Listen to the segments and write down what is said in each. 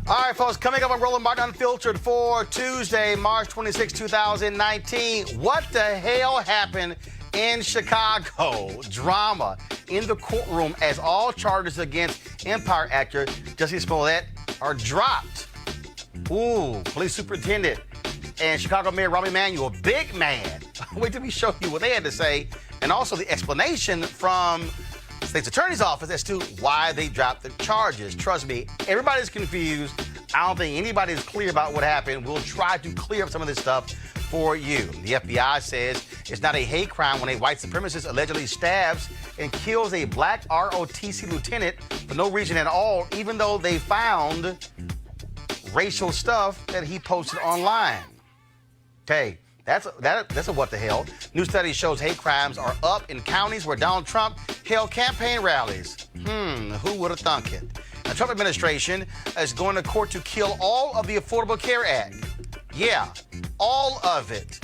All right, folks, coming up on Roland Unfiltered for Tuesday, March 26, 2019. What the hell happened in Chicago? Drama in the courtroom as all charges against Empire actor Jussie Smollett are dropped. Ooh, police superintendent and Chicago Mayor Rahm Emanuel, big man. Wait till we show you what they had to say, and also the explanation from the state's attorney's office as to why they dropped the charges. Trust me, everybody's confused. I don't think anybody's clear about what happened. We'll try to clear up some of this stuff for you. The FBI says it's not a hate crime when a white supremacist allegedly stabs and kills a black ROTC lieutenant for no reason at all, even though they found racial stuff that he posted online. Okay. That's a what the hell. New study shows hate crimes are up in counties where Donald Trump held campaign rallies. Who would have thunk it? The Trump administration is going to court to kill all of the Affordable Care Act. Yeah, all of it.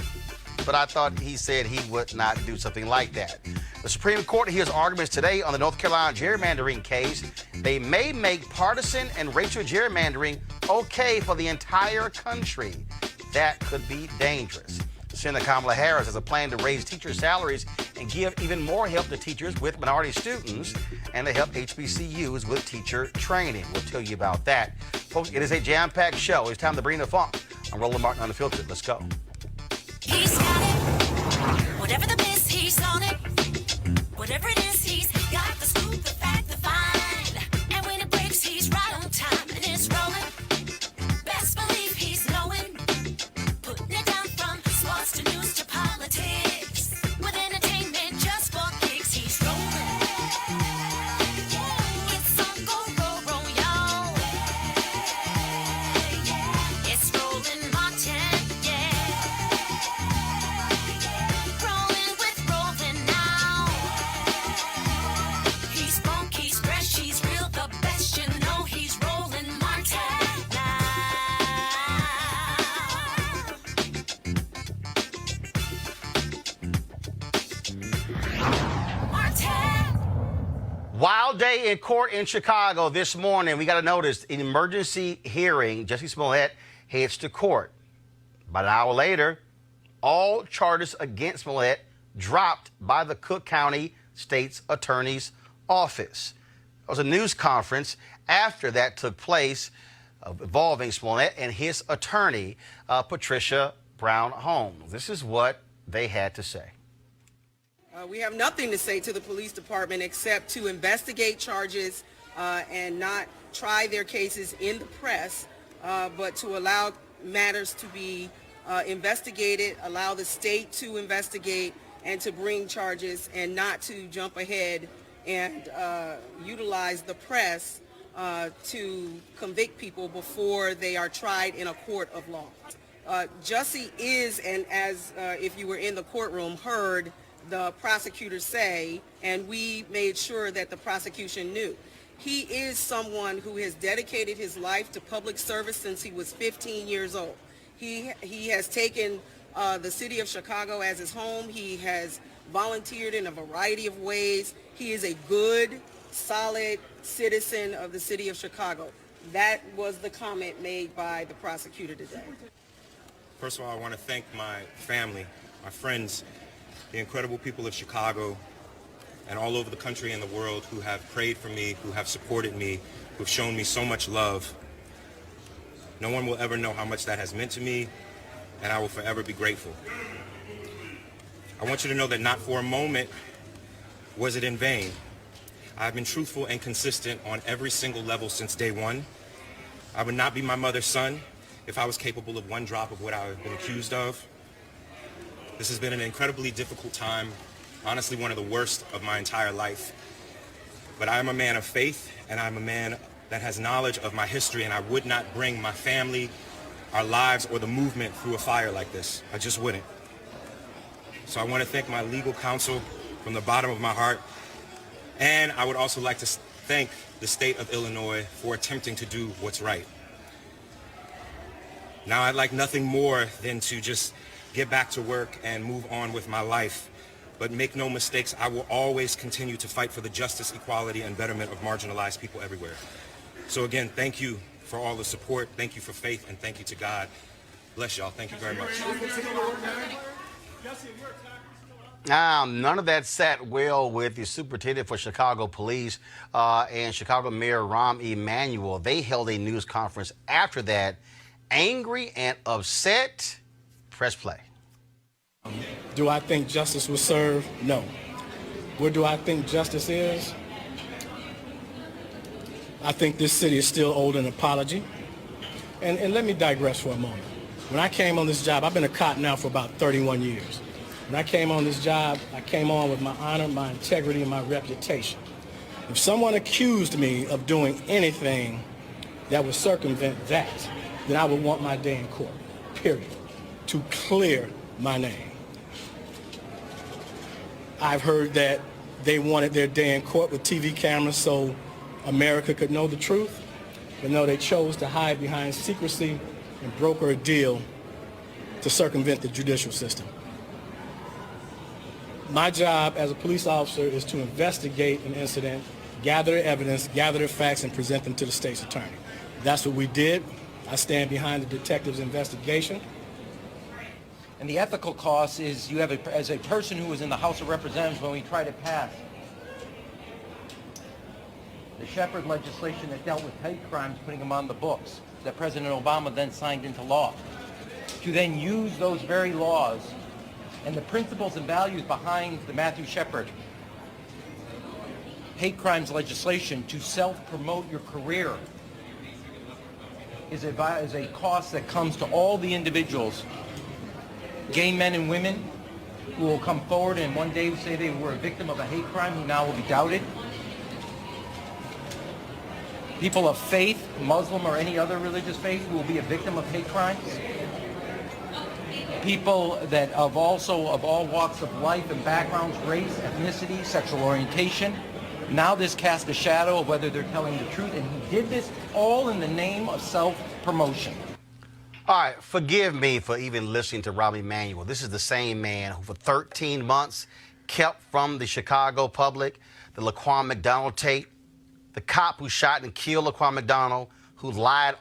But I thought he said he would not do something like that. The Supreme Court hears arguments today on the North Carolina gerrymandering case. They may make partisan and racial gerrymandering okay for the entire country. That could be dangerous. Senator Kamala Harris has a plan to raise teacher salaries and give even more help to teachers with minority students and to help HBCUs with teacher training. We'll tell you about that. Folks, it is a jam-packed show. It's time to bring the funk. I'm Roland Martin Unfiltered. Let's go. He's got it. Whatever the miss, he's on it. Whatever it is, he's got the scoop, the fact, the find. And when it breaks, he's right on time and it's rolling. Best believe he's knowing. Putting it down from sports to news to politics. With entertainment just for kicks, he's rolling. It's on go, y'all. It's Roland Martin, Rolling with Roland now. He's funk, he's fresh, he's real, the best, you know he's Roland Martin now. Wild day in court in Chicago this morning. We got to notice an emergency hearing. Jussie Smollett heads to court. About an hour later, all charges against Smollett dropped by the Cook County State's Attorney's Office. There was a news conference after that took place involving Smollett and his attorney, Patricia Brown Holmes. This is what they had to say. We have nothing to say to the police department except to investigate charges and not try their cases in the press, but to allow matters to be investigated, allow the state to investigate and to bring charges, and not to jump ahead and utilize the press to convict people before they are tried in a court of law. Jussie is, and as if you were in the courtroom, heard the prosecutors say, and we made sure that the prosecution knew. He is someone who has dedicated his life to public service since he was 15 years old. He has taken the city of Chicago as his home. He has volunteered in a variety of ways. He is a good, solid citizen of the city of Chicago. That was the comment made by the prosecutor today. First of all, I want to thank my family, my friends, the incredible people of Chicago and all over the country and the world who have prayed for me, who have supported me, who've shown me so much love. No one will ever know how much that has meant to me, and I will forever be grateful. I want you to know that not for a moment was it in vain. I've been truthful and consistent on every single level since day one. I would not be my mother's son if I was capable of one drop of what I've been accused of. This has been an incredibly difficult time, honestly one of the worst of my entire life. But I am a man of faith, and I'm a man that has knowledge of my history, and I would not bring my family, our lives, or the movement through a fire like this. I just wouldn't. So I want to thank my legal counsel from the bottom of my heart, and I would also like to thank the state of Illinois for attempting to do what's right. Now I'd like nothing more than to just get back to work and move on with my life. But make no mistakes, I will always continue to fight for the justice, equality, and betterment of marginalized people everywhere. So again, thank you for all the support. Thank you for faith, and thank you to God. Bless y'all. Thank you very much. None of that sat well with the superintendent for Chicago Police and Chicago Mayor Rahm Emanuel. They held a news conference after that, angry and upset. Press play. Do I think justice was served? No. Where do I think justice is? I think this city is still owed an apology. And let me digress for a moment. When I came on this job, I've been a cop now for about 31 years. When I came on this job, I came on with my honor, my integrity, and my reputation. If someone accused me of doing anything that would circumvent that, then I would want my day in court, period, to clear my name. I've heard that they wanted their day in court with TV cameras so America could know the truth, but no, they chose to hide behind secrecy and broker a deal to circumvent the judicial system. My job as a police officer is to investigate an incident, gather evidence, gather the facts, and present them to the state's attorney. That's what we did. I stand behind the detective's investigation. And the ethical cost is you have, as a person who was in the House of Representatives when we tried to pass the Shepard legislation that dealt with hate crimes, putting them on the books, that President Obama then signed into law, to then use those very laws and the principles and values behind the Matthew Shepard hate crimes legislation to self-promote your career is a cost that comes to all the individuals, gay men and women who will come forward and one day say they were a victim of a hate crime who now will be doubted. People of faith, Muslim or any other religious faith, who will be a victim of hate crimes. People that of all walks of life and backgrounds, race, ethnicity, sexual orientation. Now this casts a shadow of whether they're telling the truth, and he did this all in the name of self-promotion. All right, forgive me for even listening to Rahm Emanuel. This is the same man who for 13 months kept from the Chicago public the Laquan McDonald tape, the cop who shot and killed Laquan McDonald, who lied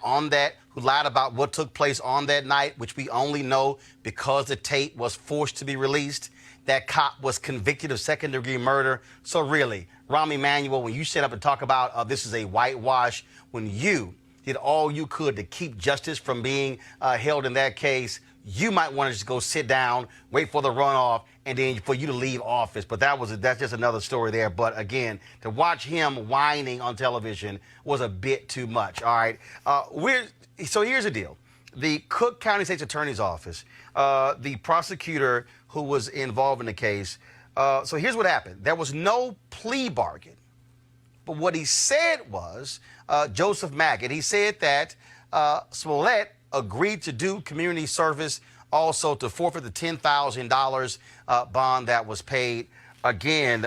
about what took place on that night, which we only know because the tape was forced to be released. That cop was convicted of second-degree murder. So really, Rahm Emanuel, when you sit up and talk about this is a whitewash, when you did all you could to keep justice from being held in that case, you might want to just go sit down, wait for the runoff, and then for you to leave office. But that's just another story there. But again, to watch him whining on television was a bit too much. All right. So here's the deal. The Cook County State's Attorney's Office, the prosecutor who was involved in the case, so here's what happened. There was no plea bargain. But what he said was, Joseph Maggott, he said that Smollett agreed to do community service, also to forfeit the $10,000 bond that was paid. Again,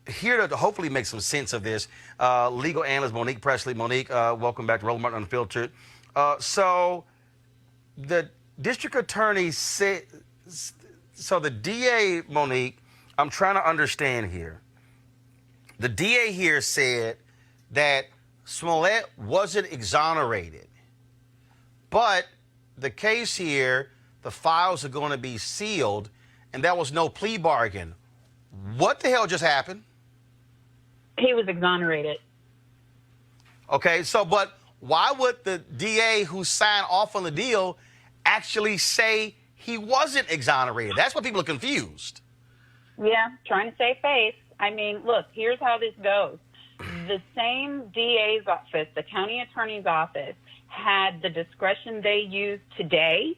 here to hopefully make some sense of this, legal analyst Monique Presley. Monique, welcome back to Roland Unfiltered. So the district attorney said, so the DA, Monique, I'm trying to understand here. The DA here said that Smollett wasn't exonerated, but the case here, the files are going to be sealed, and there was no plea bargain. What the hell just happened? He was exonerated. Okay, so but why would the DA who signed off on the deal actually say he wasn't exonerated? That's what people are confused. Yeah, trying to save face. I mean, look, here's how this goes. The same DA's office, the county attorney's office, had the discretion they used today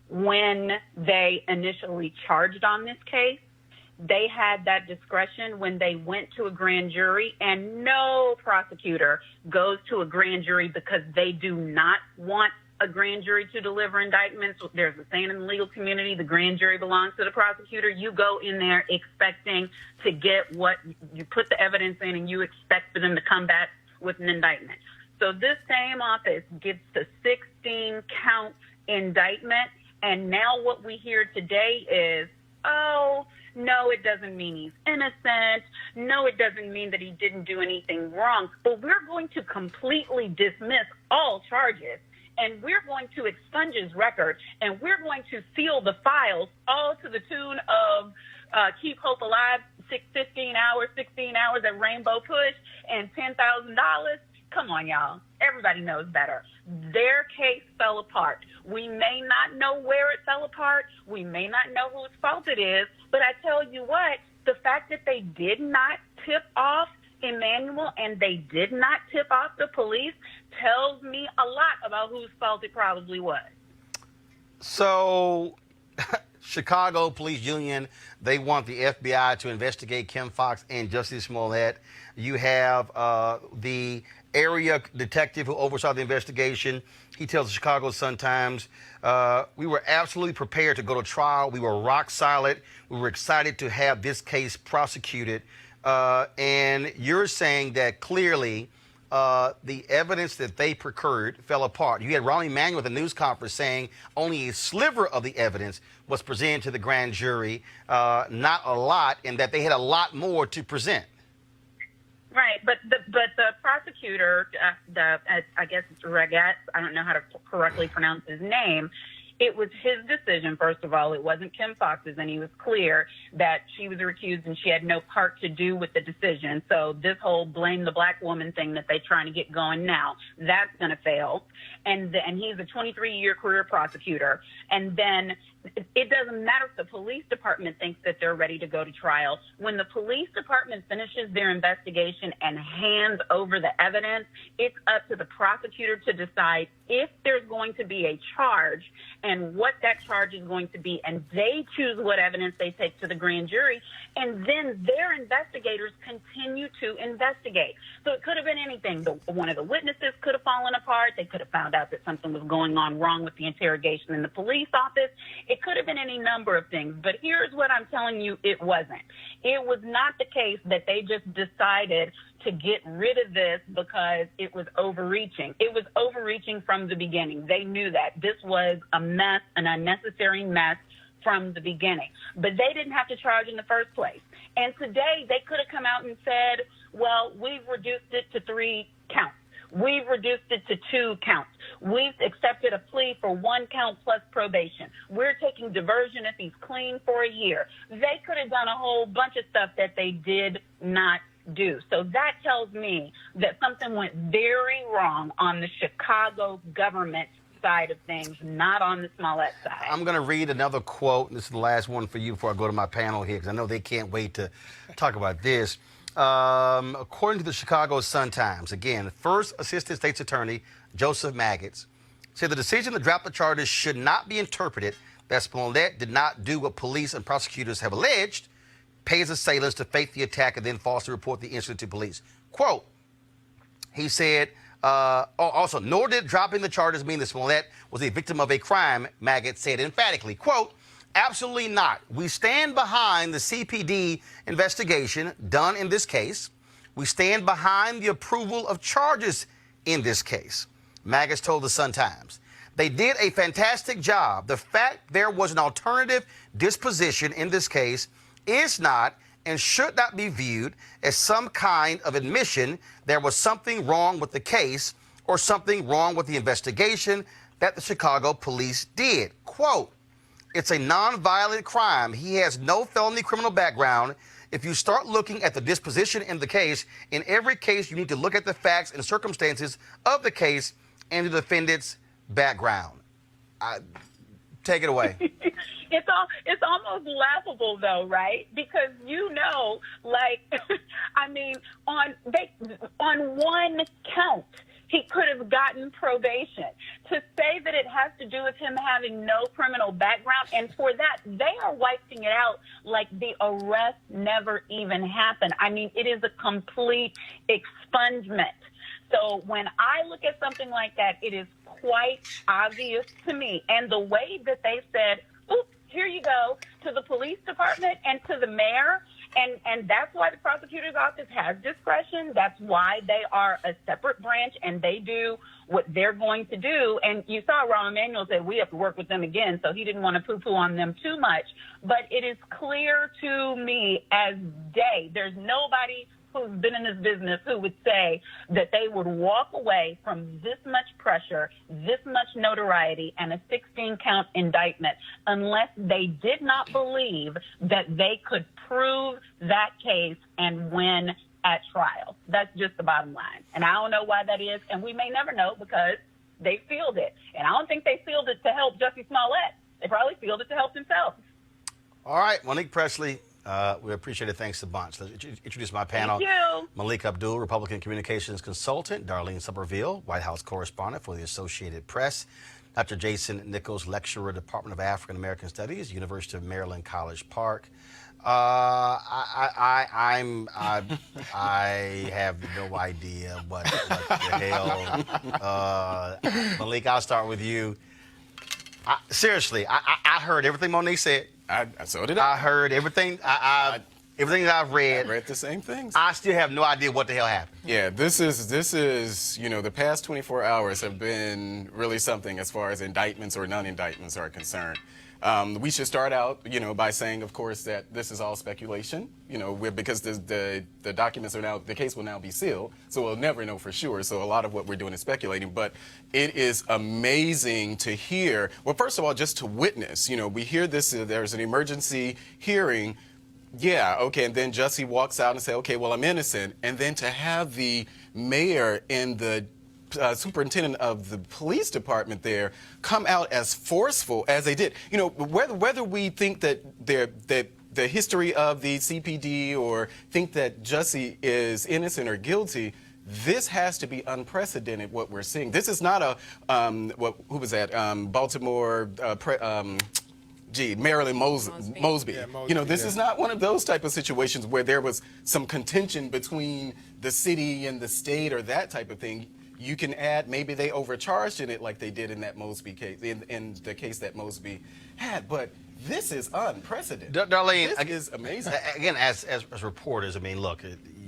when they initially charged on this case. They had that discretion when they went to a grand jury, and no prosecutor goes to a grand jury because they do not want a grand jury to deliver indictments. There's a saying in the legal community, the grand jury belongs to the prosecutor. You go in there expecting to get what you put the evidence in, and you expect for them to come back with an indictment. So this same office gets the 16-count indictment, and now what we hear today is, oh, No, it doesn't mean he's innocent. No, it doesn't mean that he didn't do anything wrong. But we're going to completely dismiss all charges, and we're going to expunge his record, and we're going to seal the files, all to the tune of Keep Hope Alive, 16 hours at Rainbow Push, and $10,000. Come on, y'all. Everybody knows better. Their case fell apart. We may not know where it fell apart. We may not know whose fault it is. But I tell you what, the fact that they did not tip off Emmanuel and they did not tip off the police tells me a lot about whose fault it probably was. So, Chicago Police Union, they want the FBI to investigate Kim Foxx and Jussie Smollett. You have the area detective who oversaw the investigation. He tells the Chicago Sun-Times, we were absolutely prepared to go to trial. We were rock solid. We were excited to have this case prosecuted. And you're saying that clearly the evidence that they procured fell apart. You had Rahm Emanuel at the news conference saying only a sliver of the evidence was presented to the grand jury, not a lot, and that they had a lot more to present. Right, but the prosecutor, I guess it's Regetz, I don't know how to correctly pronounce his name. It was his decision, first of all. It wasn't Kim Foxx's, and he was clear that she was recused and she had no part to do with the decision. So this whole blame the black woman thing that they're trying to get going now, that's going to fail. And he's a 23-year career prosecutor. And then it doesn't matter if the police department thinks that they're ready to go to trial. When the police department finishes their investigation and hands over the evidence, it's up to the prosecutor to decide if there's going to be a charge and what that charge is going to be. And they choose what evidence they take to the grand jury. And then their investigators continue to investigate. So it could have been anything. One of the witnesses could have fallen apart. They could have found out that something was going on wrong with the interrogation in the police office. It could have been any number of things, but here's what I'm telling you, it wasn't. It was not the case that they just decided to get rid of this because it was overreaching. It was overreaching from the beginning. They knew that. This was a mess, an unnecessary mess from the beginning. But they didn't have to charge in the first place. And today they could have come out and said, well, we've reduced it to 3 counts. We've reduced it to 2 counts. We've accepted a plea for 1 count plus probation. We're taking diversion if he's clean for a year. They could have done a whole bunch of stuff that they did not do. So that tells me that something went very wrong on the Chicago government side of things, not on the Smollett side. I'm going to read another quote. This is the last one for you before I go to my panel here, because I know they can't wait to talk about this. According to the Chicago Sun-Times, again, first Assistant State's Attorney Joseph Maggots said the decision to drop the charges should not be interpreted that Smollett did not do what police and prosecutors have alleged, pay his assailants to fake the attack and then falsely report the incident to police. Quote, he said, also, nor did dropping the charges mean that Smollett was a victim of a crime, Maggots said emphatically. Quote, absolutely not. We stand behind the CPD investigation done in this case. We stand behind the approval of charges in this case, Maggots told the Sun-Times. They did a fantastic job. The fact there was an alternative disposition in this case is not and should not be viewed as some kind of admission there was something wrong with the case or something wrong with the investigation that the Chicago police did. Quote, it's a nonviolent crime. He has no felony criminal background. If you start looking at the disposition in the case, in every case, you need to look at the facts and circumstances of the case and the defendant's background. Take it away. It's almost laughable though, right? Because like, I mean, on 1 count, he could have gotten probation. To say that it has to do with him having no criminal background, and for that, they are wiping it out like the arrest never even happened. I mean, it is a complete expungement. So when I look at something like that, it is quite obvious to me. And the way that they said, oops, here you go, to the police department and to the mayor And that's why the prosecutor's office has discretion. That's why they are a separate branch, and they do what they're going to do. And you saw Rahm Emanuel said we have to work with them again, so he didn't want to poo-poo on them too much. But it is clear to me as day, there's nobody who's been in this business who would say that they would walk away from this much pressure, this much notoriety, and a 16-count indictment unless they did not believe that they could prove that case and win at trial. That's just the bottom line. And I don't know why that is, and we may never know because they sealed it. And I don't think they sealed it to help Jussie Smollett. They probably sealed it to help themselves. All right, Monique Presley, we appreciate it. Thanks a bunch. Let's introduce my panel. Thank you. Malik Abdul, Republican Communications Consultant. Darlene Somerville, White House Correspondent for the Associated Press. Dr. Jason Nichols, Lecturer, Department of African American Studies, University of Maryland, College Park. I have no idea what the hell. Malik, I'll start with you. Seriously, I heard everything Monique said. So did I. I heard everything. Everything that I've read. I read the same things. I still have no idea what the hell happened. Yeah, this is the past 24 hours have been really something as far as indictments or non-indictments are concerned. We should start out, by saying, of course, that this is all speculation, because the documents are now, the case will now be sealed, so we'll never know for sure. So a lot of what we're doing is speculating, but it is amazing to hear, well, first of all, just to witness, we hear this, there's an emergency hearing. Yeah, okay, and then Jussie walks out and say, okay, well, I'm innocent. And then to have the mayor and the superintendent of the police department there come out as forceful as they did. Whether we think that the history of the CPD or think that Jussie is innocent or guilty, this has to be unprecedented, what we're seeing. This is not a, who was that, Baltimore, Marilyn Mosby. Yeah, Mosby. This is not one of those type of situations where there was some contention between the city and the state or that type of thing. You can add, maybe they overcharged in it like they did in that Mosby case, in the case that Mosby had. But this is unprecedented. Darlene, this is amazing. Again, as reporters, look,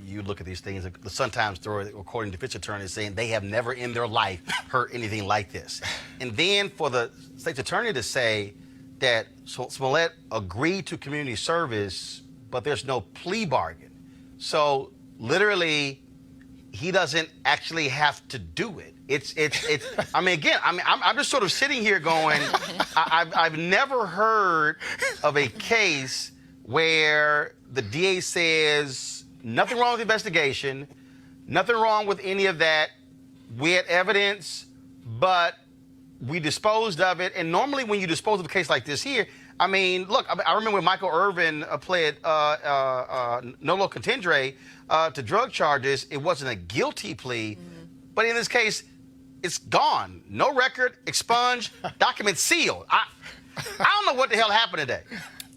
you look at these things. The Sun-Times story, according to defense attorneys, saying they have never in their life heard anything like this. And then for the state's attorney to say that Smollett agreed to community service, but there's no plea bargain. So literally, he doesn't actually have to do it. I'm just sort of sitting here going, I've never heard of a case where the DA says nothing wrong with the investigation, nothing wrong with any of that. We had evidence, but we disposed of it. And normally when you dispose of a case like this here, I remember when Michael Irvin pled nolo contendere to drug charges, it wasn't a guilty plea. But in this case, it's gone. No record, expunged, documents sealed. I don't know what the hell happened today.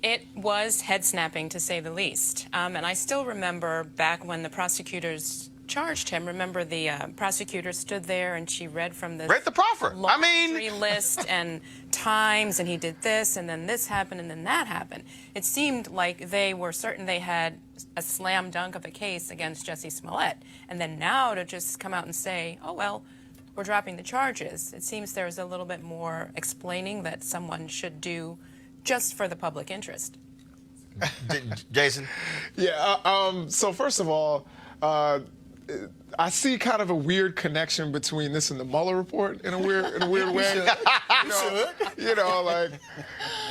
It was head-snapping, to say the least. And I still remember back when the prosecutors charged him. Remember, the prosecutor stood there and she read from the proffer. laundry list and times, and he did this, and then this happened, and then that happened. It seemed like they were certain they had a slam dunk of a case against Jussie Smollett. And then now to just come out and say, oh, well, we're dropping the charges. It seems there's a little bit more explaining that someone should do just for the public interest. Jason? Yeah, so first of all, I see kind of a weird connection between this and the Mueller report in a weird way.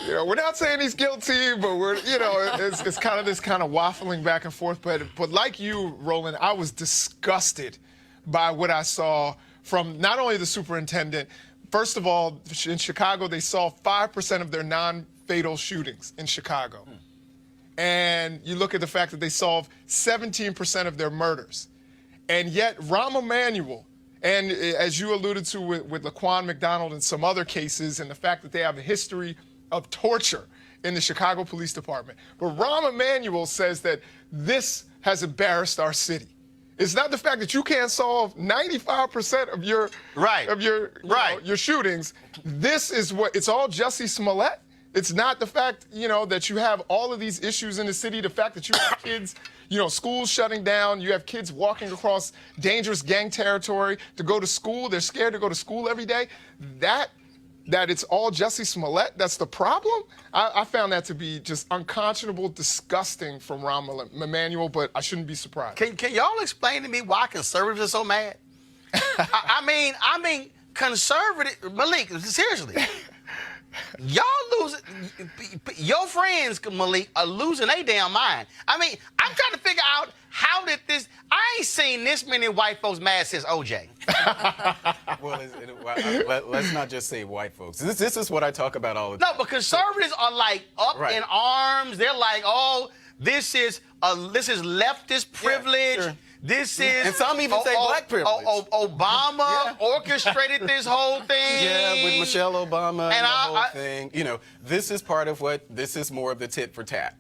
We're not saying he's guilty, but it's kind of this kind of waffling back and forth. But like you, Roland, I was disgusted by what I saw from not only the superintendent. First of all, in Chicago, they solved 5% of their non-fatal shootings in Chicago. And you look at the fact that they solved 17% of their murders. And yet, Rahm Emanuel, and as you alluded to with Laquan McDonald and some other cases, and the fact that they have a history of torture in the Chicago Police Department. But Rahm Emanuel says that this has embarrassed our city. It's not the fact that you can't solve 95% of your shootings. This is what it's all Jussie Smollett. It's not the fact, that you have all of these issues in the city, the fact that you have kids, schools shutting down, you have kids walking across dangerous gang territory to go to school. They're scared to go to school every day. That it's all Jussie Smollett, that's the problem? I found that to be just unconscionable, disgusting from Rahm Emanuel, but I shouldn't be surprised. Can y'all explain to me why conservatives are so mad? I mean, conservative, Malik, seriously. Y'all losing, your friends, Malik, are losing their damn mind. I mean, I'm trying to figure out how did this, I ain't seen this many white folks mad since OJ. Well, let's not just say white folks. This is what I talk about all the time. No, but conservatives are like up in arms. They're like, oh, this is leftist privilege. Yeah, sure. This is, and some even say black privilege. Obama orchestrated this whole thing. Yeah, with Michelle Obama and the whole thing. This is part of this is more of the tit for tat.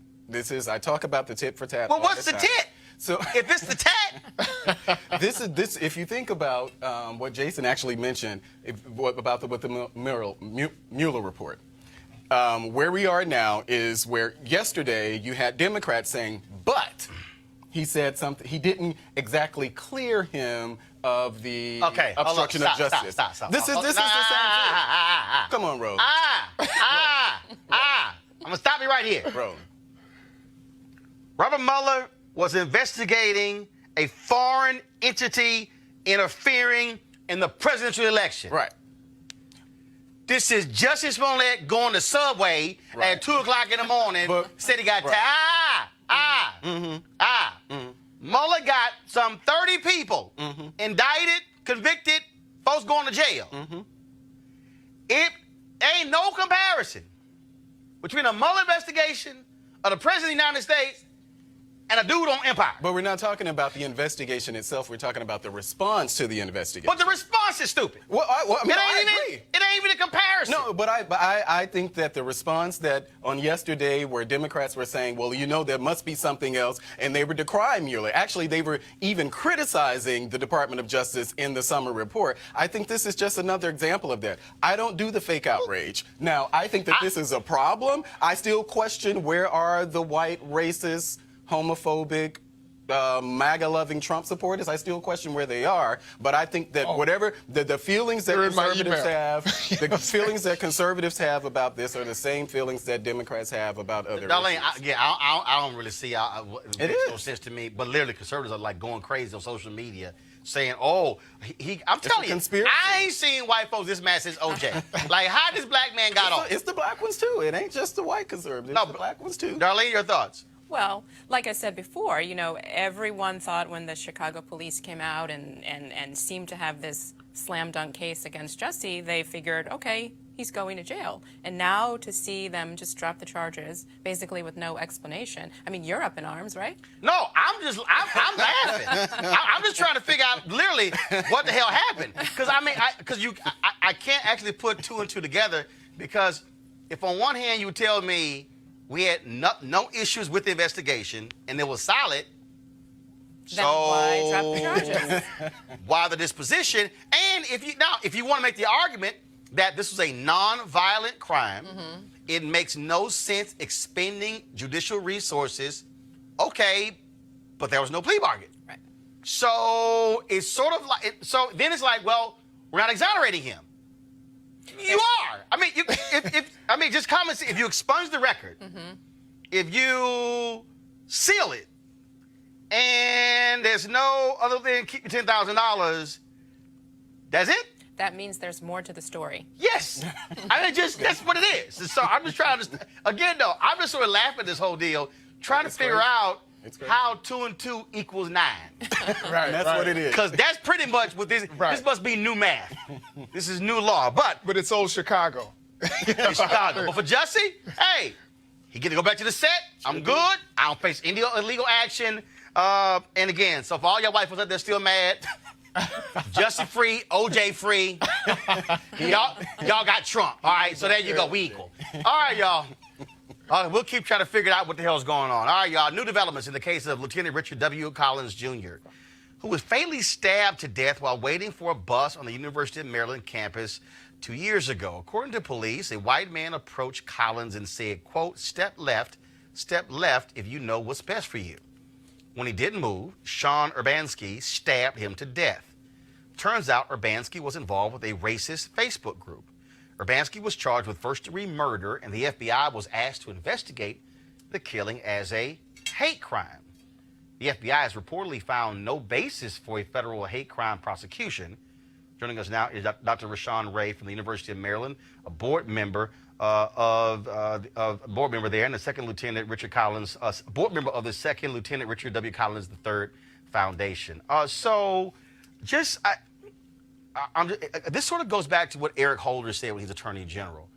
I talk about the tit for tat. Well, what's the tit? So if it's the tat, this. If you think about what Jason actually mentioned about the Mueller report, where we are now is where yesterday you had Democrats saying, but he said something. He didn't exactly clear him of the obstruction of justice. Stop. This is the same thing. Come on, Roland. I'm gonna stop you right here. Roland. Robert Mueller was investigating a foreign entity interfering in the presidential election. Right. This is Jussie Smollett going to Subway at 2 o'clock in the morning. Said he got Mueller got some 30 people indicted, convicted, folks going to jail. It ain't no comparison between a Mueller investigation of the President of the United States and a dude on Empire. But we're not talking about the investigation itself. We're talking about the response to the investigation. But the response is stupid. Well, I agree. It ain't even a comparison. No, but I think that the response that on yesterday where Democrats were saying, well, there must be something else, and they were decrying Mueller. Actually, they were even criticizing the Department of Justice in the summer report. I think this is just another example of that. I don't do the fake outrage. Now, I think that this is a problem. I still question where are the white racist, homophobic, MAGA-loving Trump supporters. I still question where they are, but I think that whatever the feelings that conservatives have, the feelings that conservatives have about this are the same feelings that Democrats have about other Darlene, issues. I don't really see how it makes no sense to me, but literally conservatives are like going crazy on social media saying, oh, I'm telling you, I ain't seen white folks this mad since OJ. Like, how this black man got off? It's the black ones, too. It ain't just the white conservatives. It's the black ones, too. Darlene, your thoughts? Well, like I said before, everyone thought when the Chicago police came out and seemed to have this slam dunk case against Jussie, they figured, okay, he's going to jail. And now to see them just drop the charges, basically with no explanation. I mean, you're up in arms, right? No, I'm laughing. I'm just trying to figure out literally what the hell happened. Because I can't actually put two and two together, because if on one hand you tell me we had no issues with the investigation and it was solid, then why drop the charges? Why the disposition? And if you want to make the argument that this was a non-violent crime, it makes no sense expending judicial resources. Okay, but there was no plea bargain. Right. So it's sort of like, so then it's like, well, we're not exonerating him. You are. I mean, just common sense. If you expunge the record, if you seal it, and there's no other than keep your $10,000, that's it? That means there's more to the story. Yes. That's what it is. And so I'm just trying to, again, though, I'm just sort of laughing at this whole deal, trying to figure out how 2 and 2 equals 9. That's what it is. Because that's pretty much what this. This must be new math. This is new law. But it's old Chicago. It's Chicago. But for Jussie, hey, he get to go back to the set. I'm good. I don't face any illegal action. And again, so for all y'all white folks out there still mad, Jussie free, OJ free. y'all got Trump. All right, so there you go. We equal. All right, y'all. We'll keep trying to figure out what the hell's going on. All right, y'all. New developments in the case of Lieutenant Richard W. Collins, Jr., who was fatally stabbed to death while waiting for a bus on the University of Maryland campus 2 years ago. According to police, a white man approached Collins and said, quote, step left if you know what's best for you. When he didn't move, Sean Urbanski stabbed him to death. Turns out Urbanski was involved with a racist Facebook group. Urbanski was charged with first-degree murder, and the FBI was asked to investigate the killing as a hate crime. The FBI has reportedly found no basis for a federal hate crime prosecution. Joining us now is Dr. Rashawn Ray from the University of Maryland, a board member board member there, and the Second Lieutenant Richard Collins, board member of the Second Lieutenant Richard W. Collins III Foundation. This sort of goes back to what Eric Holder said when he's Attorney General,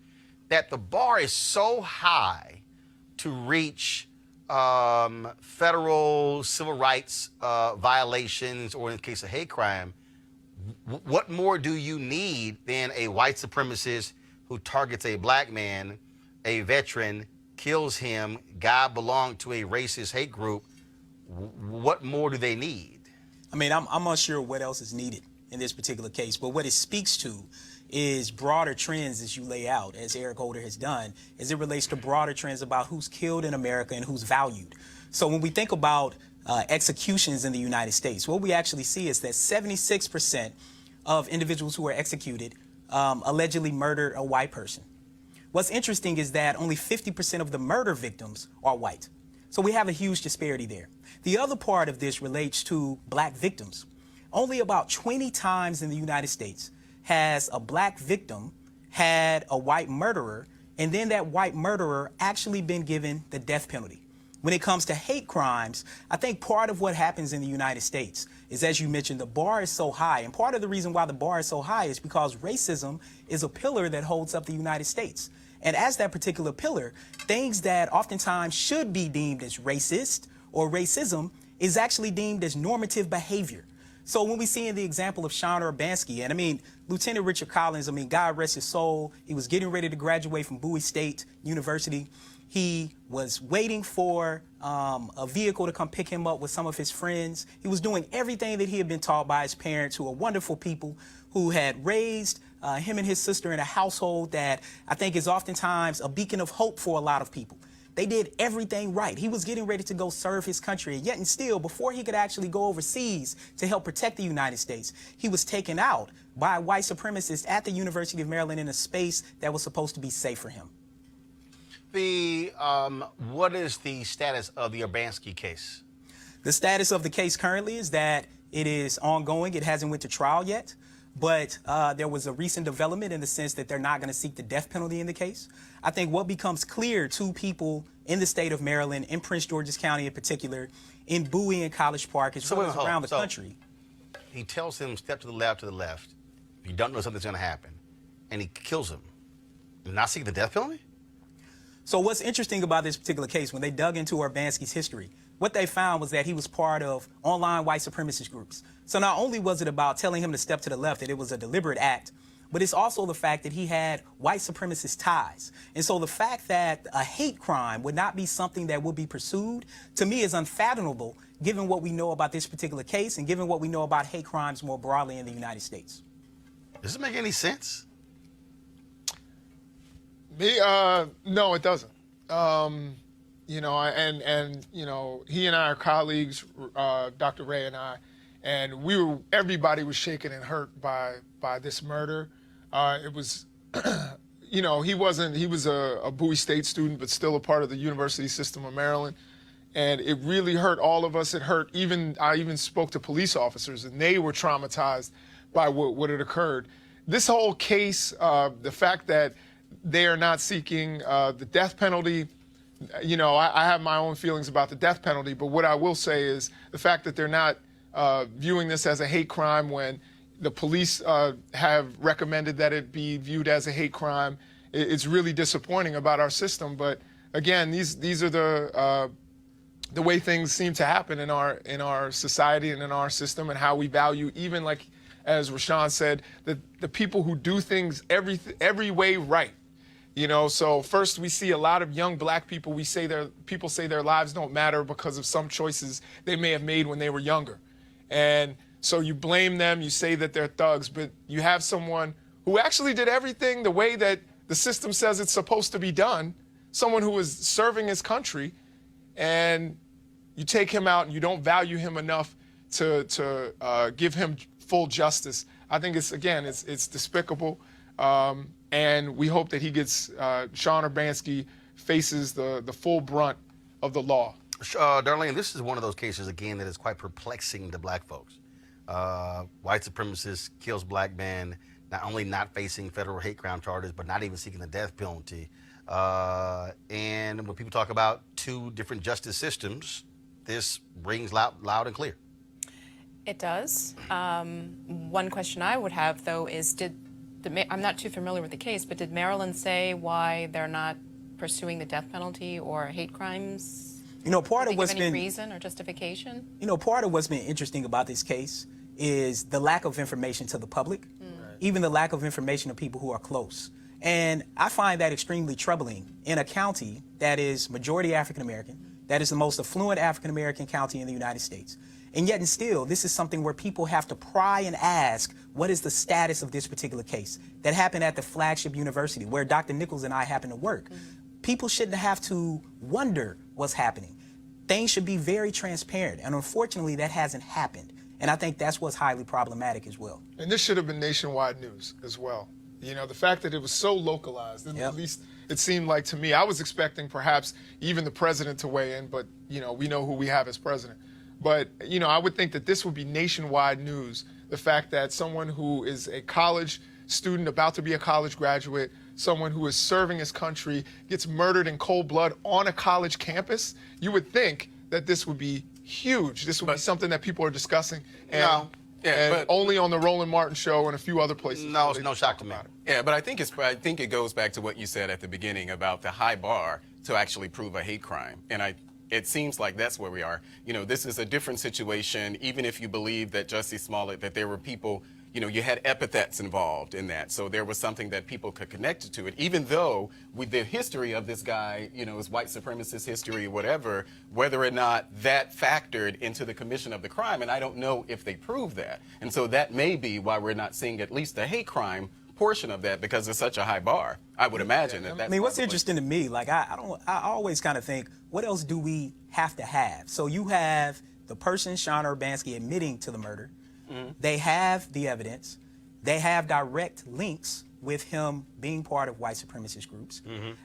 that the bar is so high to reach federal civil rights violations, or in the case of hate crime. What more do you need than a white supremacist who targets a black man, a veteran, kills him, guy belonged to a racist hate group? What more do they need? I mean, I'm unsure what else is needed in this particular case, but what it speaks to is broader trends as you lay out, as Eric Holder has done, as it relates to broader trends about who's killed in America and who's valued. So when we think about executions in the United States, what we actually see is that 76% of individuals who are executed allegedly murdered a white person. What's interesting is that only 50% of the murder victims are white. So we have a huge disparity there. The other part of this relates to black victims. Only about 20 times in the United States has a black victim had a white murderer, and then that white murderer actually been given the death penalty. When it comes to hate crimes, I think part of what happens in the United States is, as you mentioned, the bar is so high. And part of the reason why the bar is so high is because racism is a pillar that holds up the United States. And as that particular pillar, things that oftentimes should be deemed as racist or racism is actually deemed as normative behavior. So when we see in the example of Sean Urbanski, and I mean, Lieutenant Richard Collins, I mean, God rest his soul, he was getting ready to graduate from Bowie State University. He was waiting for a vehicle to come pick him up with some of his friends. He was doing everything that he had been taught by his parents, who are wonderful people, who had raised him and his sister in a household that I think is oftentimes a beacon of hope for a lot of people. They did everything right. He was getting ready to go serve his country, and yet and still, before he could actually go overseas to help protect the United States, he was taken out by white supremacists at the University of Maryland in a space that was supposed to be safe for him. What is the status of the Urbanski case? The status of the case currently is that it is ongoing. It hasn't went to trial yet, but there was a recent development in the sense that they're not going to seek the death penalty in the case. I think what becomes clear to people in the state of Maryland, in Prince George's County in particular, in Bowie and College Park, as well as around the country. He tells him, step to the left, You don't know something's going to happen, and he kills him. Not seeking the death penalty? So what's interesting about this particular case, when they dug into Urbanski's history, what they found was that he was part of online white supremacist groups. So not only was it about telling him to step to the left, that it was a deliberate act, but it's also the fact that he had white supremacist ties. And so the fact that a hate crime would not be something that would be pursued, to me, is unfathomable, given what we know about this particular case and given what we know about hate crimes more broadly in the United States. Does it make any sense? No, it doesn't. You know, and you know, he and I are colleagues, Dr. Ray and I, and everybody was shaken and hurt by this murder. It was, you know, he was a Bowie State student, but still a part of the university system of Maryland. And it really hurt all of us. It hurt I even spoke to police officers, and they were traumatized by what had occurred. This whole case, the fact that they are not seeking the death penalty, you know, I have my own feelings about the death penalty, but what I will say is the fact that they're not viewing this as a hate crime when the police have recommended that it be viewed as a hate crime, it's really disappointing about our system. But again, these are the way things seem to happen in our society and in our system, and how we value, even like as Rashawn said, the people who do things every way right. You know, so first we see a lot of young black people, people say their lives don't matter because of some choices they may have made when they were younger. And so you blame them, you say that they're thugs, but you have someone who actually did everything the way that the system says it's supposed to be done, someone who is serving his country, and you take him out and you don't value him enough to give him full justice. I think it's despicable, and we hope that he gets Sean Urbanski faces the full brunt of the law. Darlene, this is one of those cases again that is quite perplexing to black folks. White supremacist kills black man, not only not facing federal hate crime charges, but not even seeking the death penalty. And when people talk about two different justice systems, this rings loud and clear. It does. One question I would have, though, is I'm not too familiar with the case, but did Maryland say why they're not pursuing the death penalty or hate crimes? You know, part of what's been reason or justification? You know, part of what's been interesting about this case is the lack of information to the public, even the lack of information to people who are close. And I find that extremely troubling in a county that is majority African American, that is the most affluent African American county in the United States. And yet and still, this is something where people have to pry and ask, what is the status of this particular case? That happened at the flagship university where Dr. Nichols and I happen to work. People shouldn't have to wonder what's happening. Things should be very transparent. And unfortunately, that hasn't happened. And I think that's what's highly problematic as well. And this should have been nationwide news as well. You know, the fact that it was so localized, at least it seemed like to me, I was expecting perhaps even the president to weigh in, but, you know, we know who we have as president. But, you know, I would think that this would be nationwide news, the fact that someone who is a college student about to be a college graduate, someone who is serving his country, gets murdered in cold blood on a college campus. You would think that this would be huge. This would be something that people are discussing. And, but only on the Roland Martin show and a few other places. No, it's no shock to me. Yeah, but I think it goes back to what you said at the beginning about the high bar to actually prove a hate crime. And it seems like that's where we are. You know, this is a different situation, even if you believe that Jussie Smollett, that there were people, you know, you had epithets involved in that. So there was something that people could connect to it, even though with the history of this guy, you know, his white supremacist history, whatever, whether or not that factored into the commission of the crime. And I don't know if they proved that. And so that may be why we're not seeing at least the hate crime portion of that, because it's such a high bar. I would imagine that that's. I mean, what's interesting to me, like I always kind of think, what else do we have to have? So you have the person, Sean Urbanski, admitting to the murder. They have the evidence. They have direct links with him being part of white supremacist groups.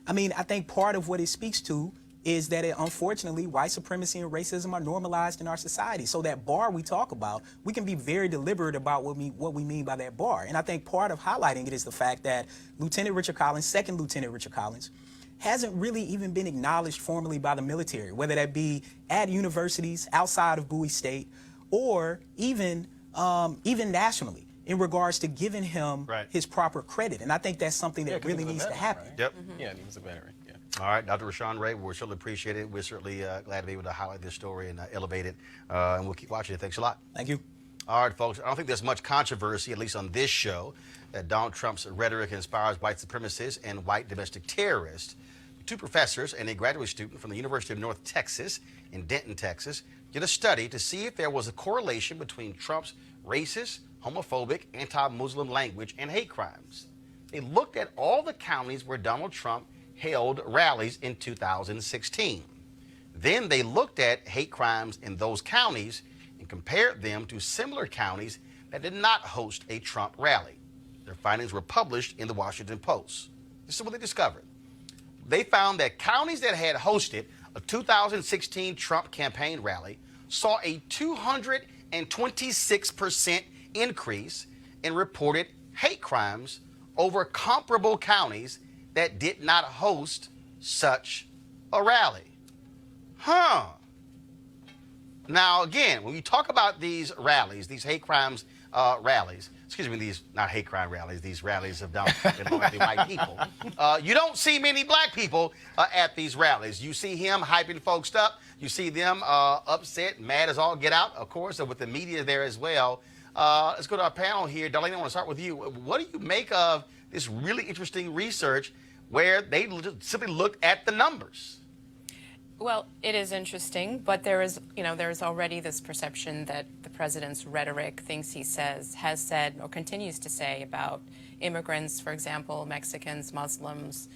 I mean, I think part of what it speaks to is that unfortunately, white supremacy and racism are normalized in our society. So that bar we talk about, we can be very deliberate about what we mean by that bar. And I think part of highlighting it is the fact that Lieutenant Richard Collins, Second Lieutenant Richard Collins, hasn't really even been acknowledged formally by the military, whether that be at universities outside of Bowie State or even nationally in regards to giving him his proper credit. And I think that's something that really needs to happen. Right? Yep. Yeah, he was a veteran. Yeah. All right, Dr. Rashawn Ray, we're certainly appreciate it. We're certainly glad to be able to highlight this story and elevate it. And we'll keep watching it. Thanks a lot. Thank you. All right, folks. I don't think there's much controversy, at least on this show, that Donald Trump's rhetoric inspires white supremacists and white domestic terrorists. Two professors and a graduate student from the University of North Texas in Denton, Texas, did a study to see if there was a correlation between Trump's racist, homophobic, anti-Muslim language and hate crimes. They looked at all the counties where Donald Trump held rallies in 2016. Then they looked at hate crimes in those counties and compared them to similar counties that did not host a Trump rally. Their findings were published in the Washington Post. This is what they discovered. They found that counties that had hosted a 2016 Trump campaign rally saw a 226% increase in reported hate crimes over comparable counties that did not host such a rally. Now, again, when we talk about these rallies, these hate crimes rallies, excuse me, these, not hate crime rallies, these rallies of Donald Trump and largely white people, you don't see many black people at these rallies. You see him hyping folks up. You see them upset, mad as all get out, of course, with the media there as well. Let's go to our panel here. Darlene, I want to start with you. What do you make of this really interesting research where they simply looked at the numbers? Well, it is interesting, but there is already this perception that the president's rhetoric, things he says, has said, or continues to say about immigrants, for example, Mexicans, Muslims,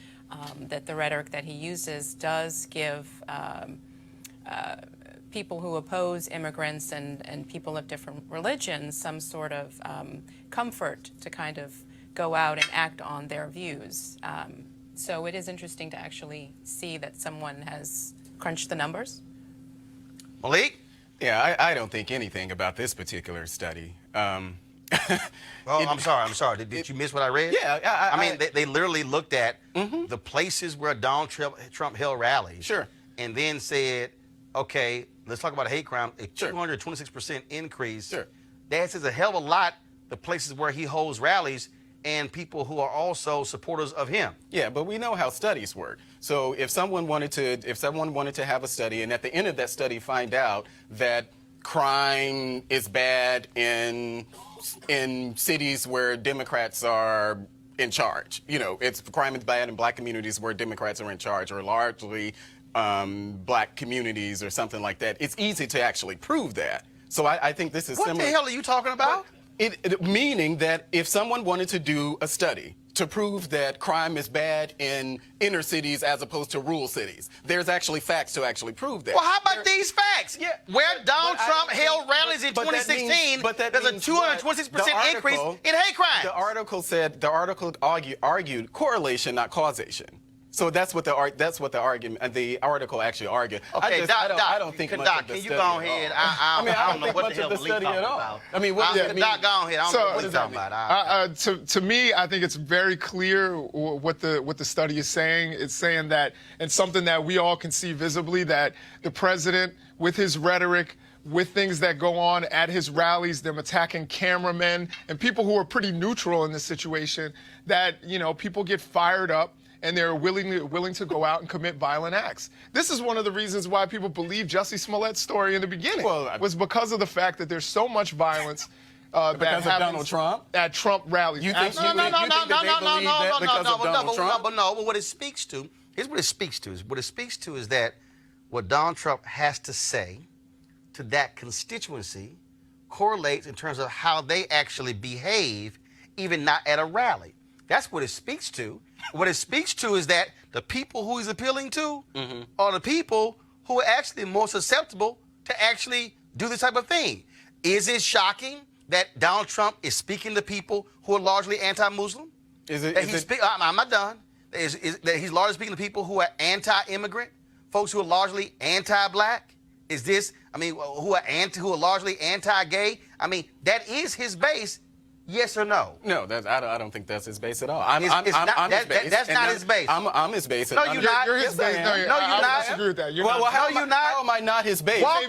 that the rhetoric that he uses does give people who oppose immigrants and people of different religions some sort of comfort to kind of go out and act on their views. So it is interesting to actually see that someone has crunched the numbers. Malik? Yeah, I don't think anything about this particular study. Well, I'm sorry. Did you miss what I read? Yeah, I mean, they literally looked at the places where Donald Trump held rallies. Sure. And then said, okay, let's talk about a hate crime, a 226% increase. Sure. That says a hell of a lot, the places where he holds rallies and people who are also supporters of him. Yeah, but we know how studies work. So if someone wanted to have a study, and at the end of that study find out that crime is bad in cities where Democrats are in charge, crime is bad in black communities where Democrats are in charge, or largely black communities or something like that, it's easy to actually prove that. So I think this is similar. What the hell are you talking about? Meaning that if someone wanted to do a study to prove that crime is bad in inner cities as opposed to rural cities, there's actually facts to actually prove that. Well, how about these facts? Yeah, where Donald Trump held rallies in 2016, there's a 226% increase in hate crime. The article argued correlation, not causation. So that's what the article actually argued. Okay, I don't think much of the can you study go ahead? I don't know what the hell Malik talking about. I mean, Doc, go ahead. I don't know what he's talking about. To me, I think it's very clear what the study is saying. It's saying that, and something that we all can see visibly, that the president, with his rhetoric, with things that go on at his rallies, them attacking cameramen and people who are pretty neutral in this situation, that people get fired up and they're willing to go out and commit violent acts. This is one of the reasons why people believe Jussie Smollett's story in the beginning was because of the fact that there's so much violence that happens of Donald Trump? At Trump rallies. No. What it speaks to, here's what it speaks to. What it speaks to is that what Donald Trump has to say to that constituency correlates in terms of how they actually behave, even not at a rally. That's what it speaks to. What it speaks to is that the people who he's appealing to are the people who are actually more susceptible to actually do this type of thing. Is it shocking that Donald Trump is speaking to people who are largely anti-Muslim? I'm not done. That he's largely speaking to people who are anti-immigrant, folks who are largely anti-black? Who are largely anti-gay? I mean, that is his base. Yes or no? No, I don't think that's his base at all. I'm his base. That's not his base. I'm his base. No, you're not. You're his base. No, you're not. I disagree with that. How am I not his base? Hold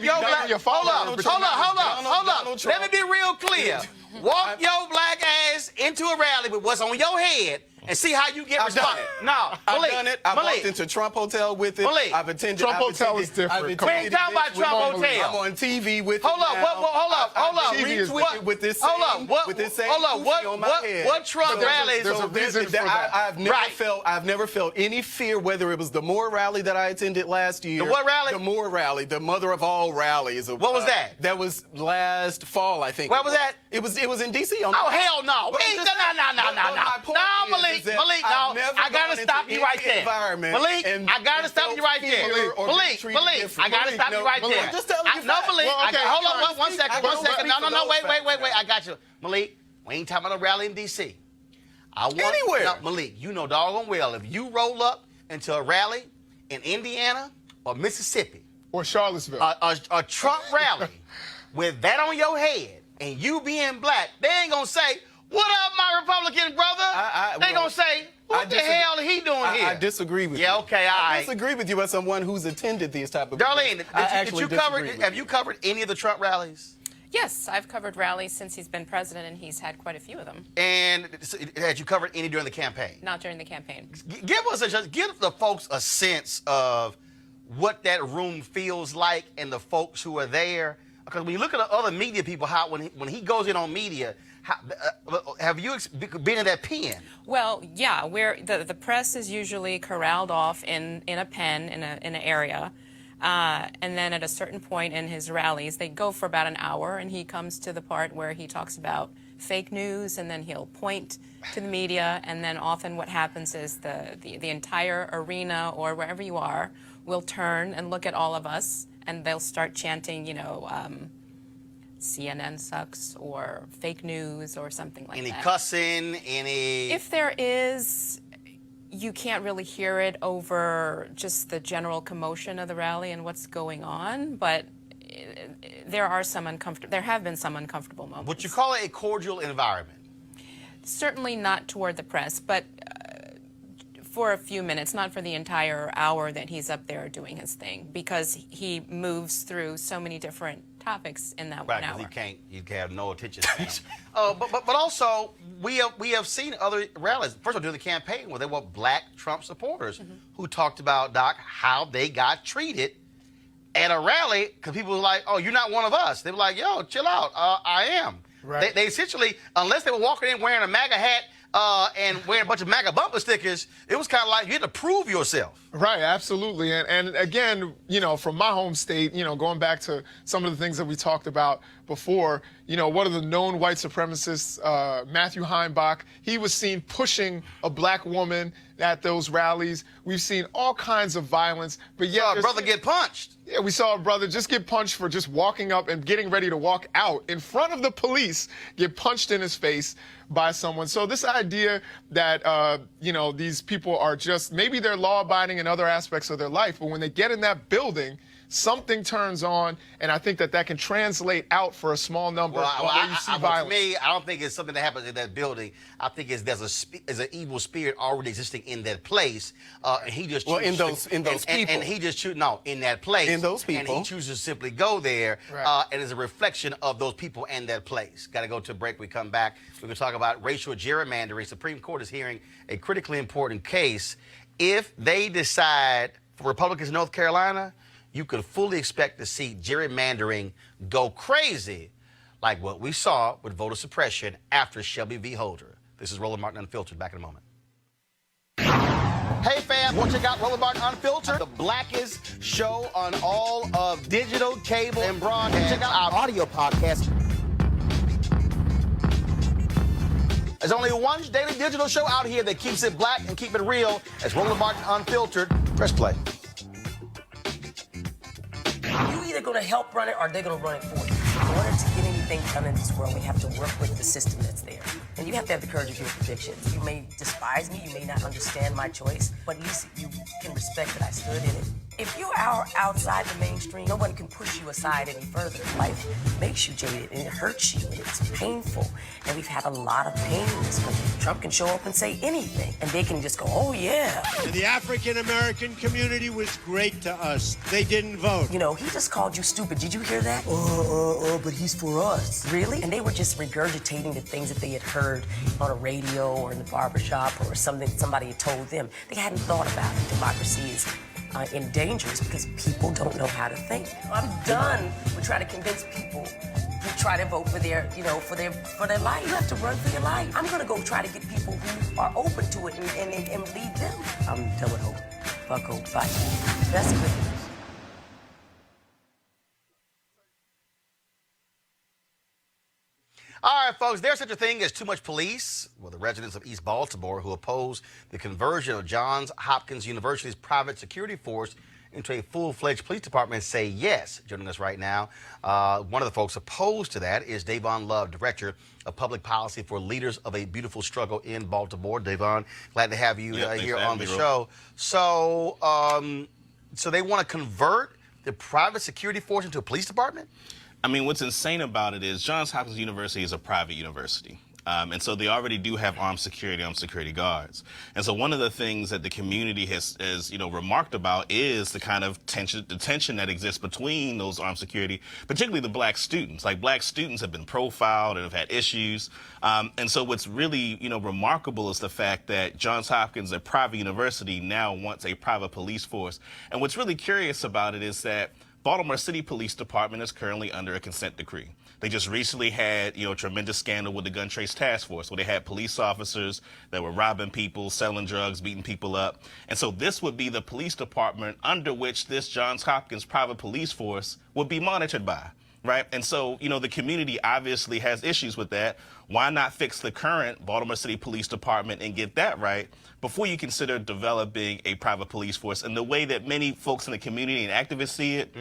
up. Let me be real clear. Walk your black ass into a rally with what's on your head and see how you get response. No, I've done it. I've walked into Trump Hotel with it. I've attended. Trump Hotel is different. We ain't talking about Trump Hotel. I'm on TV with it. Hold up. Retweeted with this same goofy on my head. What Trump rallies? There's a reason for that. I've never felt any fear, whether it was the Moore rally that I attended last year. The what rally? The Moore rally, the mother of all rallies. What was that? That was last fall, I think. Where was that? It was in D.C. Oh, hell no. No, Malik, no. I gotta stop you right there. Malik, I gotta stop you right there. Malik, I gotta stop you right there. Just tell you. No, Malik, hold on one second. No, wait. I got you. Malik, we ain't talking about a rally in D.C. Anywhere. No, Malik, you know doggone well, if you roll up into a rally in Indiana or Mississippi or Charlottesville, a Trump rally with that on your head and you being black, they ain't gonna say, "What up, my Republican brother?" They gonna say, "What the hell he doing here?" I disagree with you. Yeah, okay, all right. I disagree with you as someone who's attended these type of Darlene, events. have you covered any of the Trump rallies? Yes, I've covered rallies since he's been president, and he's had quite a few of them. And had you covered any during the campaign? Not during the campaign. Give the folks a sense of what that room feels like and the folks who are there. Because when you look at the other media people, how when he goes in on media, have you been in that pen? Well, yeah. The press is usually corralled off in a pen in an area. And then at a certain point in his rallies, they go for about an hour, and he comes to the part where he talks about fake news, and then he'll point to the media, and then often what happens is the entire arena or wherever you are will turn and look at all of us, and they'll start chanting, CNN sucks or fake news or something like that. Any cussing, any... If there is, you can't really hear it over just the general commotion of the rally and what's going on, but there have been some uncomfortable moments. Would you call it a cordial environment? Certainly not toward the press, but for a few minutes, not for the entire hour that he's up there doing his thing, because he moves through so many different topics in that 1 hour. Right, you can't have no attention span. But also, we have seen other rallies. First of all, during the campaign, where there were black Trump supporters who talked about, Doc, how they got treated at a rally, because people were like, oh, you're not one of us. They were like, yo, chill out, I am. Right. They essentially, unless they were walking in wearing a MAGA hat and wearing a bunch of MAGA bumper stickers, it was kind of like you had to prove yourself. Right, absolutely. And again, from my home state, going back to some of the things that we talked about before, one of the known white supremacists, Matthew Heimbach, he was seen pushing a black woman at those rallies. We've seen all kinds of violence, but yet... Saw a brother get punched. Yeah, we saw a brother just get punched for just walking up and getting ready to walk out in front of the police, get punched in his face by someone. So this idea that, these people are just, maybe they're law-abiding in other aspects of their life, but when they get in that building, something turns on, and I think that can translate out for a small number where you see violence. For me, I don't think it's something that happens in that building. I think there's an evil spirit already existing in that place, and he just in those people, and he just in that place in those people, and he chooses to simply go there, and it's a reflection of those people and that place. Got to go to a break. We come back. We're going to talk about racial gerrymandering. Supreme Court is hearing a critically important case. If they decide for Republicans in North Carolina, you could fully expect to see gerrymandering go crazy, like what we saw with voter suppression after Shelby v. Holder. This is Roland Martin Unfiltered. Back in a moment. Hey fam, want to check out Roland Martin Unfiltered, the blackest show on all of digital, cable, and broadcast. Check out our audio podcast. There's only one daily digital show out here that keeps it black and keep it real. It's Roland Martin Unfiltered. Press play. You either going to help run it or they're going to run it for you. In order to get anything done in this world, we have to work with the system that's there. And you have to have the courage of your convictions. You may despise me, you may not understand my choice, but at least you can respect that I stood in it. If you are outside the mainstream, nobody can push you aside any further. Life makes you jaded, and it hurts you, and it's painful. And we've had a lot of pain in this country. Trump can show up and say anything, and they can just go, oh, yeah. The African-American community was great to us. They didn't vote. He just called you stupid. Did you hear that? But he's for us. Really? And they were just regurgitating the things that they had heard on a radio or in the barbershop or something somebody had told them. They hadn't thought about it. Democracy is in danger because people don't know how to think. I'm done with trying to convince people to try to vote for their, for their life. You have to run for your life. I'm gonna go try to get people who are open to it and lead them. I'm done with hope. Fuck hope. Bye. That's good news. All right, folks, there's such a thing as too much police. Well, the residents of East Baltimore who oppose the conversion of Johns Hopkins University's private security force into a full-fledged police department say yes. Joining us right now, one of the folks opposed to that is Davon Love, Director of Public Policy for Leaders of a Beautiful Struggle in Baltimore. Davon, glad to have you here on the show. So they want to convert the private security force into a police department? I mean, what's insane about it is Johns Hopkins University is a private university. And so they already do have armed security guards. And so one of the things that the community has remarked about is the kind of tension that exists between those armed security, particularly the black students. Like, black students have been profiled and have had issues. And so what's really, remarkable is the fact that Johns Hopkins, a private university, now wants a private police force. And what's really curious about it is that Baltimore City Police Department is currently under a consent decree. They just recently had, a tremendous scandal with the Gun Trace Task Force, where they had police officers that were robbing people, selling drugs, beating people up. And so this would be the police department under which this Johns Hopkins private police force would be monitored by. Right. And so, the community obviously has issues with that. Why not fix the current Baltimore City Police Department and get that right before you consider developing a private police force? And the way that many folks in the community and activists see it,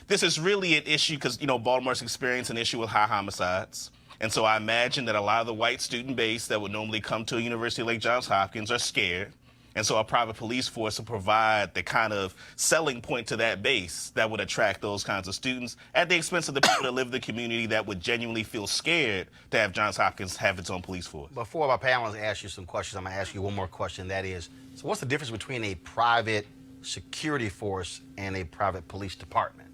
this is really an issue because, Baltimore's experienced an issue with high homicides. And so I imagine that a lot of the white student base that would normally come to a university like Johns Hopkins are scared. And so a private police force will provide the kind of selling point to that base that would attract those kinds of students at the expense of the people that live in the community that would genuinely feel scared to have Johns Hopkins have its own police force. Before my panelists ask you some questions, I'm going to ask you one more question. That is, so what's the difference between a private security force and a private police department?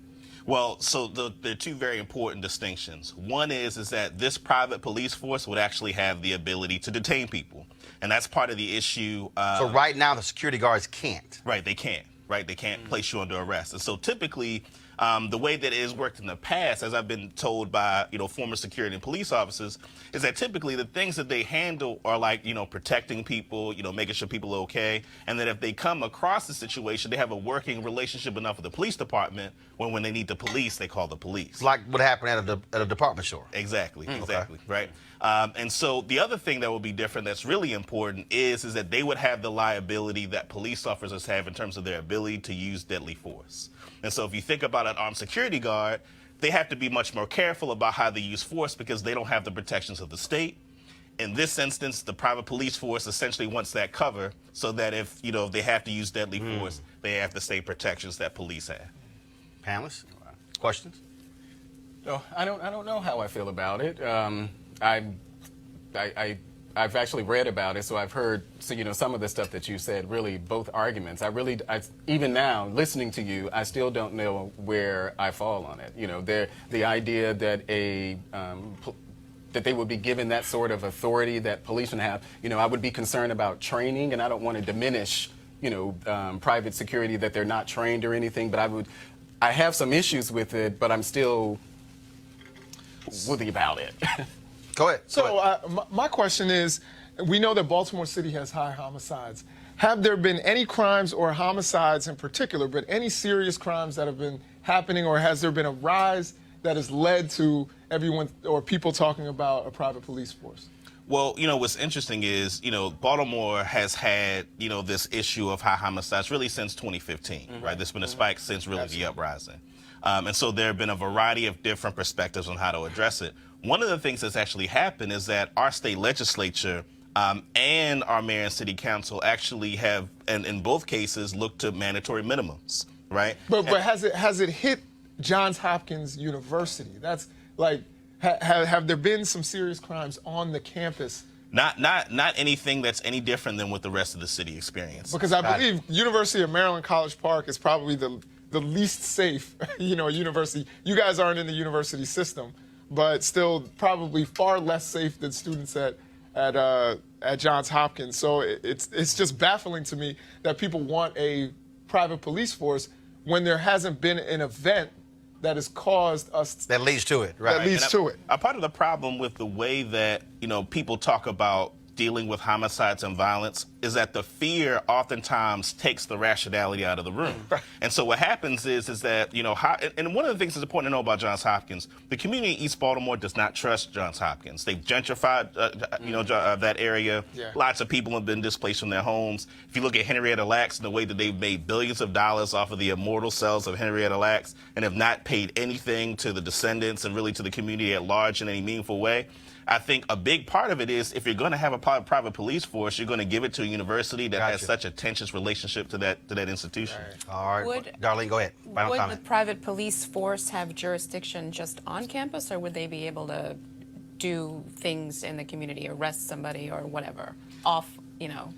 Well, so there are two very important distinctions. One is that this private police force would actually have the ability to detain people. And that's part of the issue. So right now, the security guards can't. Right, they can't. Right, they can't place you under arrest. And so typically, the way that it has worked in the past, as I've been told by former security and police officers, is that typically the things that they handle are like protecting people, making sure people are okay, and that if they come across the situation, they have a working relationship enough with the police department when they need the police, they call the police. Like what happened at a department store. Exactly, exactly, okay. Right. And so the other thing that will be different that's really important is that they would have the liability that police officers have in terms of their ability to use deadly force. And so if you think about an armed security guard, they have to be much more careful about how they use force because they don't have the protections of the state. In this instance, the private police force essentially wants that cover so that if they have to use deadly force, they have the state protections that police have. Panelists, questions? No, I don't know how I feel about it. I've actually read about it, so I've heard some of the stuff that you said. Really, both arguments. Even now, listening to you, I still don't know where I fall on it. The idea that that they would be given that sort of authority that policemen have. I would be concerned about training, and I don't want to diminish private security that they're not trained or anything. But I have some issues with it, but I'm still woolly about it. Go ahead. So my question is, we know that Baltimore City has high homicides. Have there been any crimes or homicides in particular, but any serious crimes that have been happening, or has there been a rise that has led to everyone or people talking about a private police force? Well, what's interesting is, Baltimore has had, this issue of high homicides really since 2015, right? There's been a spike since really the uprising. And so there have been a variety of different perspectives on how to address it. One of the things that's actually happened is that our state legislature and our mayor and city council actually have, and in both cases, looked to mandatory minimums, right? But has it hit Johns Hopkins University? That's like, have there been some serious crimes on the campus? Not anything that's any different than what the rest of the city experiences. Because I believe University of Maryland College Park is probably the least safe, university. You guys aren't in the university system, but still probably far less safe than students at Johns Hopkins. So it's just baffling to me that people want a private police force when there hasn't been an event that has caused us that leads to it, right? That leads to it. A part of the problem with the way that people talk about dealing with homicides and violence is that the fear oftentimes takes the rationality out of the room. And so what happens is that, and one of the things that's important to know about Johns Hopkins, the community in East Baltimore does not trust Johns Hopkins. They've gentrified, that area. Yeah. Lots of people have been displaced from their homes. If you look at Henrietta Lacks and the way that they've made billions of dollars off of the immortal cells of Henrietta Lacks and have not paid anything to the descendants and really to the community at large in any meaningful way, I think a big part of it is if you're going to have a private police force, you're going to give it to a university that has such a tenuous relationship to that institution. All right. Darlene, go ahead. Final comment. Would the private police force have jurisdiction just on campus, or would they be able to do things in the community, arrest somebody or whatever, off,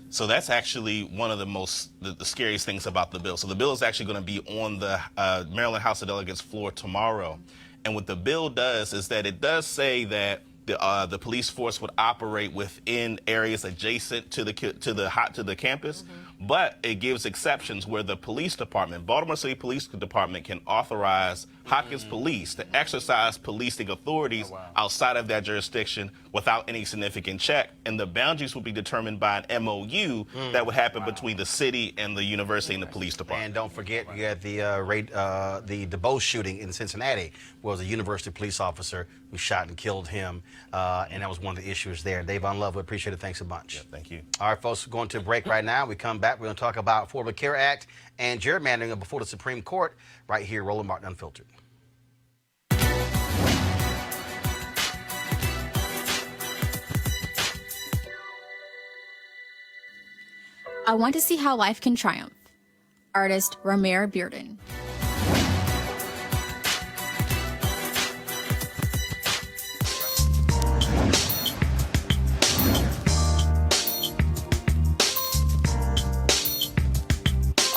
So that's actually one of the scariest things about the bill. So the bill is actually going to be on the Maryland House of Delegates floor tomorrow. And what the bill does is that it does say that the police force would operate within areas adjacent to the campus, but it gives exceptions where the police department, Baltimore City Police Department, can authorize Hopkins Police to exercise policing authorities outside of that jurisdiction without any significant check, and the boundaries will be determined by an MOU that would happen between the city and the university and the police department. And don't forget, you had the DeBose shooting in Cincinnati, where it was a university police officer who shot and killed him, and that was one of the issues there. Davon Love, we appreciate it. Thanks a bunch. Yeah, thank you. All right, folks, we're going to a break right now. We come back, we're going to talk about Affordable Care Act and gerrymandering before the Supreme Court right here, Roland Martin Unfiltered. I want to see how life can triumph. Artist Ramir Bearden.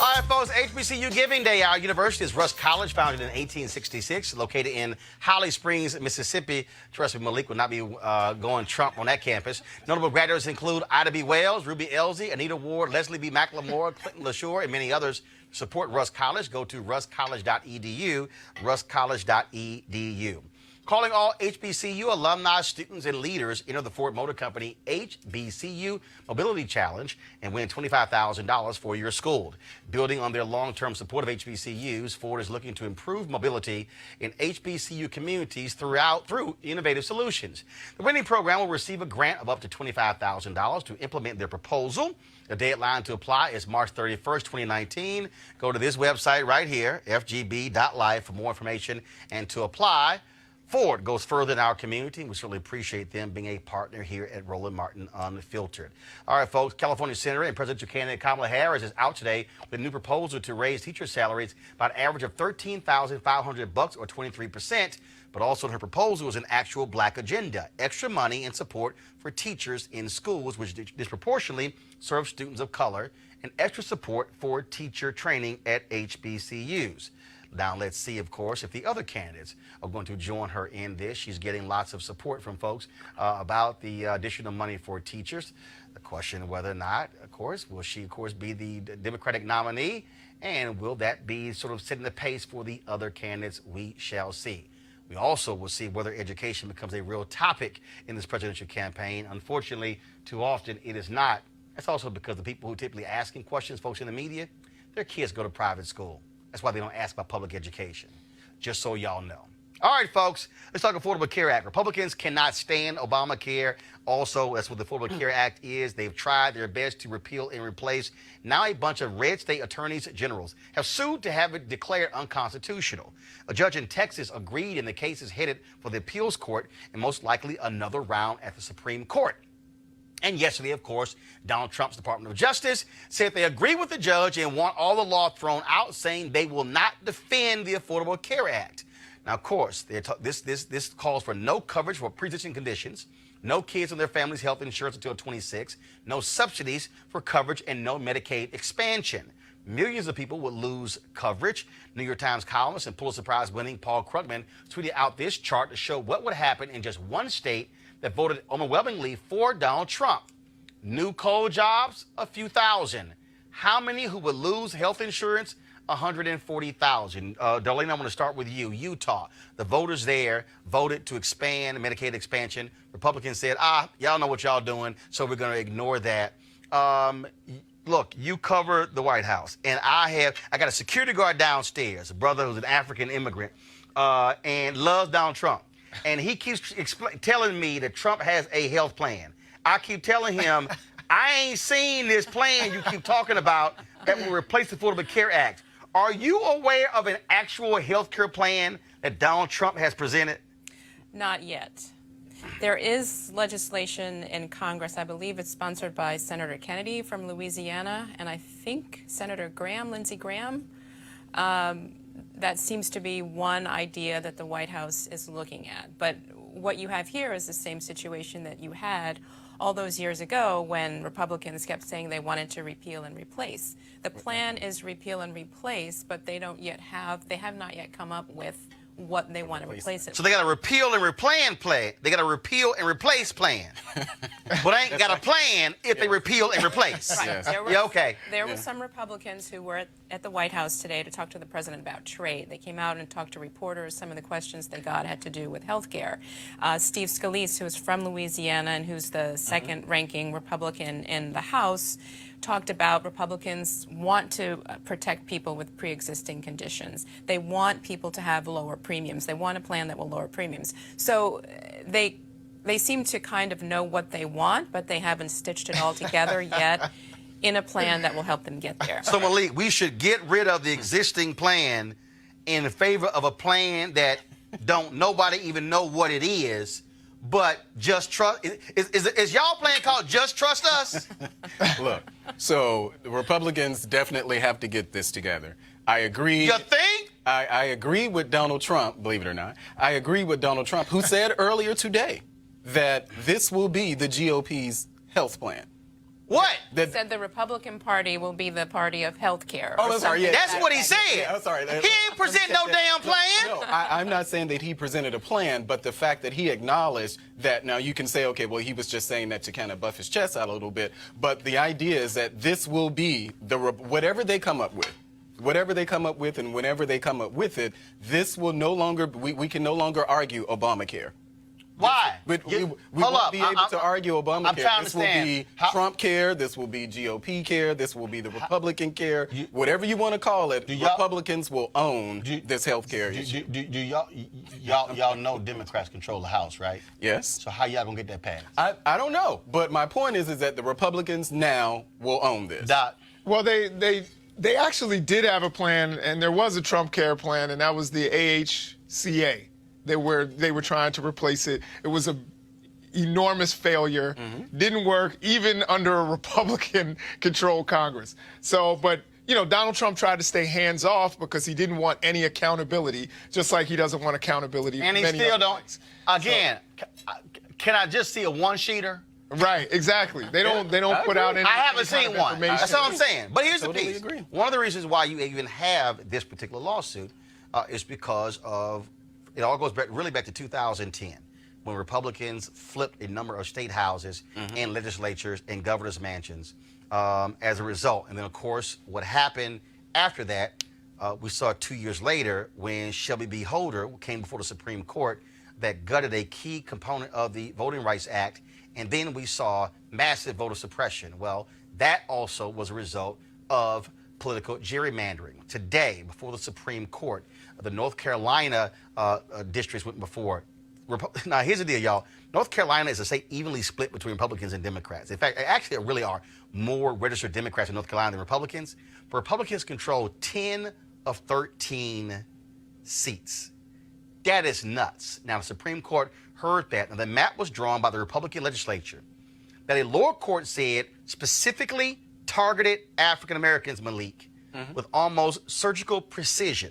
All right, folks, HBCU Giving Day. Our university is Rusk College, founded in 1866, located in Holly Springs, Mississippi. Trust me, Malik will not be going Trump on that campus. Notable graduates include Ida B. Wells, Ruby Elzy, Anita Ward, Leslie B. McLemore, Clinton LaShore, and many others. Support Rusk College. Go to ruskcollege.edu, ruskcollege.edu. Calling all HBCU alumni, students, and leaders, enter the Ford Motor Company HBCU Mobility Challenge and win $25,000 for your school. Building on their long-term support of HBCUs, Ford is looking to improve mobility in HBCU communities through innovative solutions. The winning program will receive a grant of up to $25,000 to implement their proposal. The deadline to apply is March 31st, 2019. Go to this website right here, fgb.life, for more information and to apply. Ford goes further in our community. We certainly appreciate them being a partner here at Roland Martin Unfiltered. All right, folks, California Senator and presidential candidate Kamala Harris is out today with a new proposal to raise teacher salaries by an average of $13,500 or 23%. But also her proposal is an actual black agenda, extra money and support for teachers in schools, which disproportionately serve students of color, and extra support for teacher training at HBCUs. Now, let's see, of course, if the other candidates are going to join her in this. She's getting lots of support from folks about the additional money for teachers. The question of whether or not, of course, will she, of course, be the Democratic nominee? And will that be sort of setting the pace for the other candidates? We shall see. We also will see whether education becomes a real topic in this presidential campaign. Unfortunately, too often it is not. That's also because the people who typically asking questions, folks in the media, their kids go to private school. That's why they don't ask about public education, just so y'all know. All right, folks, let's talk Affordable Care Act. Republicans cannot stand Obamacare. Also, that's what the Affordable Care Act is. They've tried their best to repeal and replace. Now a bunch of red state attorneys generals have sued to have it declared unconstitutional. A judge in Texas agreed, and the case is headed for the appeals court and most likely another round at the Supreme Court. And yesterday, of course, Donald Trump's Department of Justice said they agree with the judge and want all the law thrown out, saying they will not defend the Affordable Care Act. Now, of course, this calls for no coverage for pre-existing conditions, no kids and their families' health insurance until 26, no subsidies for coverage, and no Medicaid expansion. Millions of people would lose coverage. New York Times columnist and Pulitzer Prize-winning Paul Krugman tweeted out this chart to show what would happen in just one state that voted overwhelmingly for Donald Trump. New coal jobs, a few thousand. How many who would lose health insurance? 140,000. Darlene, I'm going to start with you. Utah. The voters there voted to expand Medicaid expansion. Republicans said, y'all know what y'all doing, so we're going to ignore that. Look, you cover the White House, and I got a security guard downstairs, a brother who's an African immigrant, and loves Donald Trump. And he keeps telling me that Trump has a health plan. I keep telling him, I ain't seen this plan you keep talking about that will replace the Affordable Care Act. Are you aware of an actual health care plan that Donald Trump has presented? Not yet. There is legislation in Congress. I believe it's sponsored by Senator Kennedy from Louisiana, and I think Senator Lindsey Graham. That seems to be one idea that the White House is looking at. But what you have here is the same situation that you had all those years ago when Republicans kept saying they wanted to repeal and replace. The plan is repeal and replace, but they have not yet come up with what they want to replace it. So they got a repeal and plan. They got a repeal and replace plan. But they ain't got a plan if they repeal and replace. Right. Yes. There were some Republicans who were at the White House today to talk to the president about trade. They came out and talked to reporters. Some of the questions they got had to do with health care. Steve Scalise, who is from Louisiana and who's the second-ranking Republican in the House, talked about Republicans want to protect people with pre-existing conditions. They want people to have lower premiums. They want a plan that will lower premiums. So they seem to kind of know what they want, but they haven't stitched it all together yet in a plan that will help them get there. So, Malik, we should get rid of the existing plan in favor of a plan that don't nobody even know what it is, but just trust. Is y'all plan called Just Trust Us? Look, so the Republicans definitely have to get this together. I agree. You think? I agree with Donald Trump, believe it or not. I agree with Donald Trump, who said earlier today that this will be the GOP's health plan. What? Said the Republican Party will be the party of health care. Oh, I'm sorry. Yeah, That's what he said. Yeah, I'm sorry. He ain't present no damn plan. No, I'm not saying that he presented a plan, but the fact that he acknowledged that, now you can say, okay, well, he was just saying that to kind of buff his chest out a little bit, but the idea is that this will be whatever they come up with. Whatever they come up with and whenever they come up with it, this will no longer, we can no longer argue Obamacare. Why? We won't be able to argue Obamacare. I'm trying to this will understand. be Trump care. This will be GOP care. This will be the Republican care. Whatever you want to call it, Republicans will own this health care issue. Do y'all know Democrats control the House, right? Yes. So how y'all gonna get that passed? I don't know, but my point is that the Republicans now will own this. Well, they actually did have a plan, and there was a Trump care plan, and that was the AHCA. They were trying to replace it. It was an enormous failure. Didn't work even under a Republican-controlled Congress. So, but Donald Trump tried to stay hands off because he didn't want any accountability, just like he doesn't want accountability. And he still don't. Again, can I just see a one-sheeter? Right, exactly. They don't put out any. I haven't seen one. That's all I'm saying. But here's Totally the piece. agree. One of the reasons why you even have this particular lawsuit is because of. It all goes back to 2010, when Republicans flipped a number of state houses and legislatures and governor's mansions as a result. And then, of course, what happened after that, we saw 2 years later when Shelby B. Holder came before the Supreme Court that gutted a key component of the Voting Rights Act. And then we saw massive voter suppression. Well, that also was a result of political gerrymandering. Today, before the Supreme Court, the North Carolina districts went before. Now, here's the deal, y'all. North Carolina is a state evenly split between Republicans and Democrats. In fact, actually, there really are more registered Democrats in North Carolina than Republicans. But Republicans control 10 of 13 seats. That is nuts. Now, the Supreme Court heard that, and the map was drawn by the Republican legislature that a lower court said specifically targeted African Americans, Malik, with almost surgical precision.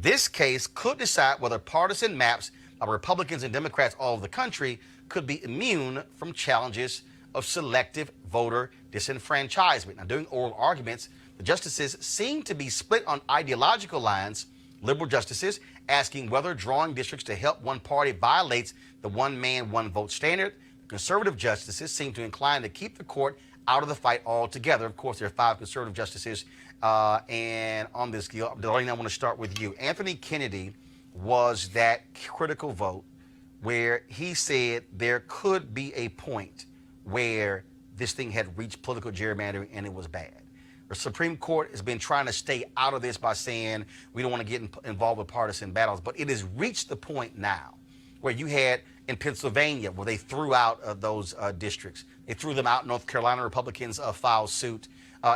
This case could decide whether partisan maps of Republicans and Democrats all over the country could be immune from challenges of selective voter disenfranchisement. Now, during oral arguments, the justices seem to be split on ideological lines. Liberal justices asking whether drawing districts to help one party violates the one man, one vote standard. Conservative justices seem to incline to keep the court out of the fight altogether. Of course, there are 5 conservative justices. And on this deal, Darlene, I want to start with you. Anthony Kennedy was that critical vote where he said there could be a point where this thing had reached political gerrymandering and it was bad. The Supreme Court has been trying to stay out of this by saying we don't want to get involved with partisan battles, but it has reached the point now where you had in Pennsylvania where they threw out those districts. They threw them out. North Carolina Republicans filed suit.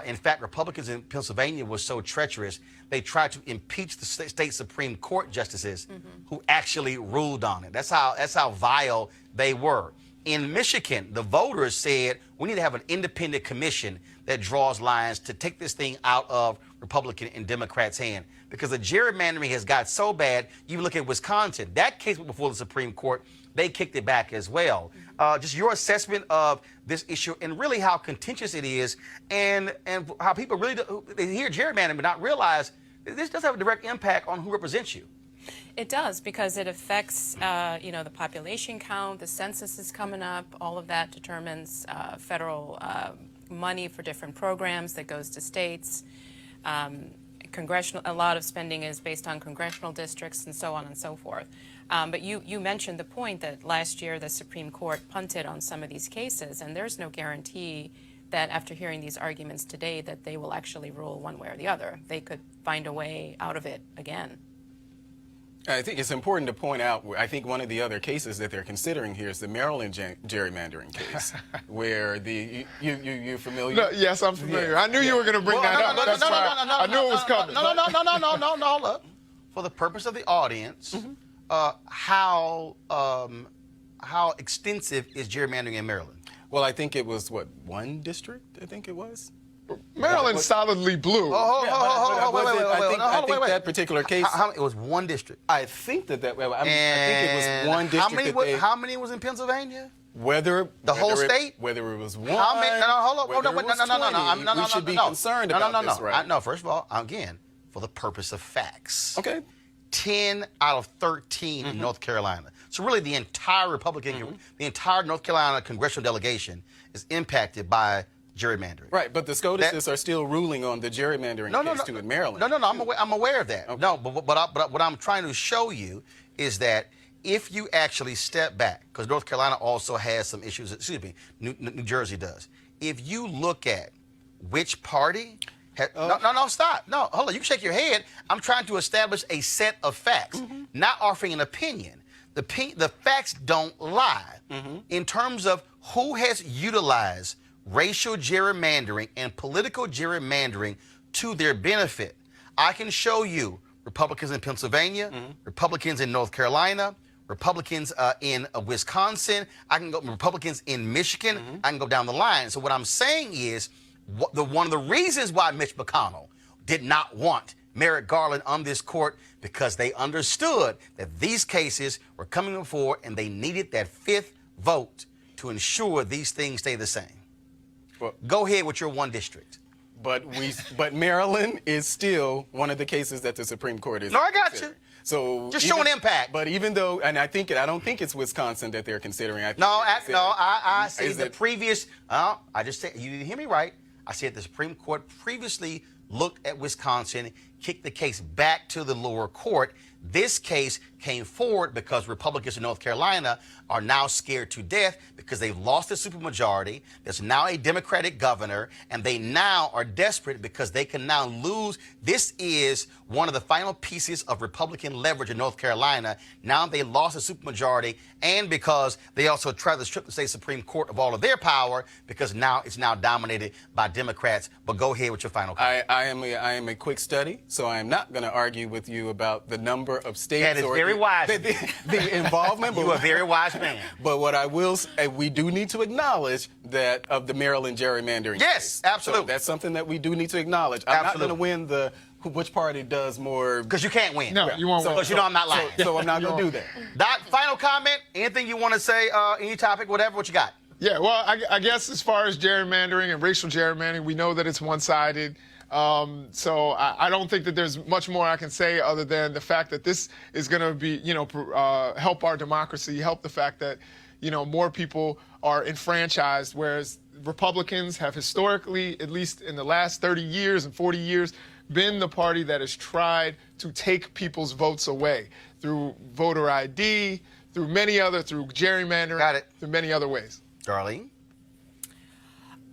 In fact, Republicans in Pennsylvania were so treacherous, they tried to impeach the state Supreme Court justices who actually ruled on it. That's how vile they were. In Michigan, the voters said we need to have an independent commission that draws lines to take this thing out of Republican and Democrats' hand, because the gerrymandering has got so bad. You look at Wisconsin, that case went before the Supreme Court. They kicked it back as well. Just your assessment of this issue and really how contentious it is, and how people really they hear gerrymandering but not realize this does have a direct impact on who represents you. It does, because it affects, the population count, the census is coming up, all of that determines federal money for different programs that goes to states. A lot of spending is based on congressional districts and so on and so forth. But you mentioned the point that last year the Supreme Court punted on some of these cases, and there's no guarantee that after hearing these arguments today that they will actually rule one way or the other. They could find a way out of it again. I think it's important to point out, I think one of the other cases that they're considering here is the Maryland gerrymandering case, where you're familiar? No, yes, I'm familiar. Yeah. I knew you were going to bring that up. That's why I knew it was coming. No, hold up. For the purpose of the audience, how extensive is gerrymandering in Maryland? Well, I think it was, one district, I think it was? Maryland's solidly blue. I think that particular case. It was one district. I think I think it was one district. How many was in Pennsylvania? Whether the whole state? Whether it was one. How many? No. We should be concerned about this, right? No, first of all, again, for the purpose of facts. Okay. 10 out of 13 in North Carolina. So really the entire the entire North Carolina congressional delegation is impacted by gerrymandering. Right, but the SCOTUSs are still ruling on the gerrymandering case too in Maryland. No, I'm aware of that. Okay. No, but what I'm trying to show you is that if you actually step back, because North Carolina also has some issues, New Jersey does. If you look at which party... stop. No, hold on. You can shake your head. I'm trying to establish a set of facts, not offering an opinion. The facts don't lie. In terms of who has utilized racial gerrymandering and political gerrymandering to their benefit, I can show you Republicans in Pennsylvania, Republicans in North Carolina, Republicans in Wisconsin. I can go Republicans in Michigan. I can go down the line. So what I'm saying is, one of the reasons why Mitch McConnell did not want Merrick Garland on this court, because they understood that these cases were coming before and they needed that fifth vote to ensure these things stay the same. Well, go ahead with your one district. But Maryland is still one of the cases that the Supreme Court is. No, I got you. So just showing impact. But even though, and I don't think it's Wisconsin that they're considering. I say the previous. I just said, you didn't hear me right. I said the Supreme Court previously looked at Wisconsin, kicked the case back to the lower court. This case came forward because Republicans in North Carolina are now scared to death because they've lost the supermajority. There's now a Democratic governor, and they now are desperate because they can now lose. This is one of the final pieces of Republican leverage in North Carolina. Now they lost the supermajority, and because they also tried to strip the state Supreme Court of all of their power, because now it's now dominated by Democrats. But go ahead with your final comment. I am a quick study, so I am not going to argue with you about the number of states. That is very wise. The involvement. You are a very wise man. But what I will say, we do need to acknowledge that of the Maryland gerrymandering case. So Absolutely. that's something that we do need to acknowledge. I'm not going to win which party does more. Because you can't win. No, you won't win. Because I'm not lying. So I'm not going to do that. Doc, final comment? Anything you want to say? Any topic, whatever, what you got? Yeah, well, I guess as far as gerrymandering and racial gerrymandering, we know that it's one-sided. So I don't think that there's much more I can say other than the fact that this is going to be, help our democracy, help the fact that, more people are enfranchised, whereas Republicans have historically, at least in the last 30 years and 40 years, been the party that has tried to take people's votes away through voter ID, through gerrymandering, through many other ways. Darlene?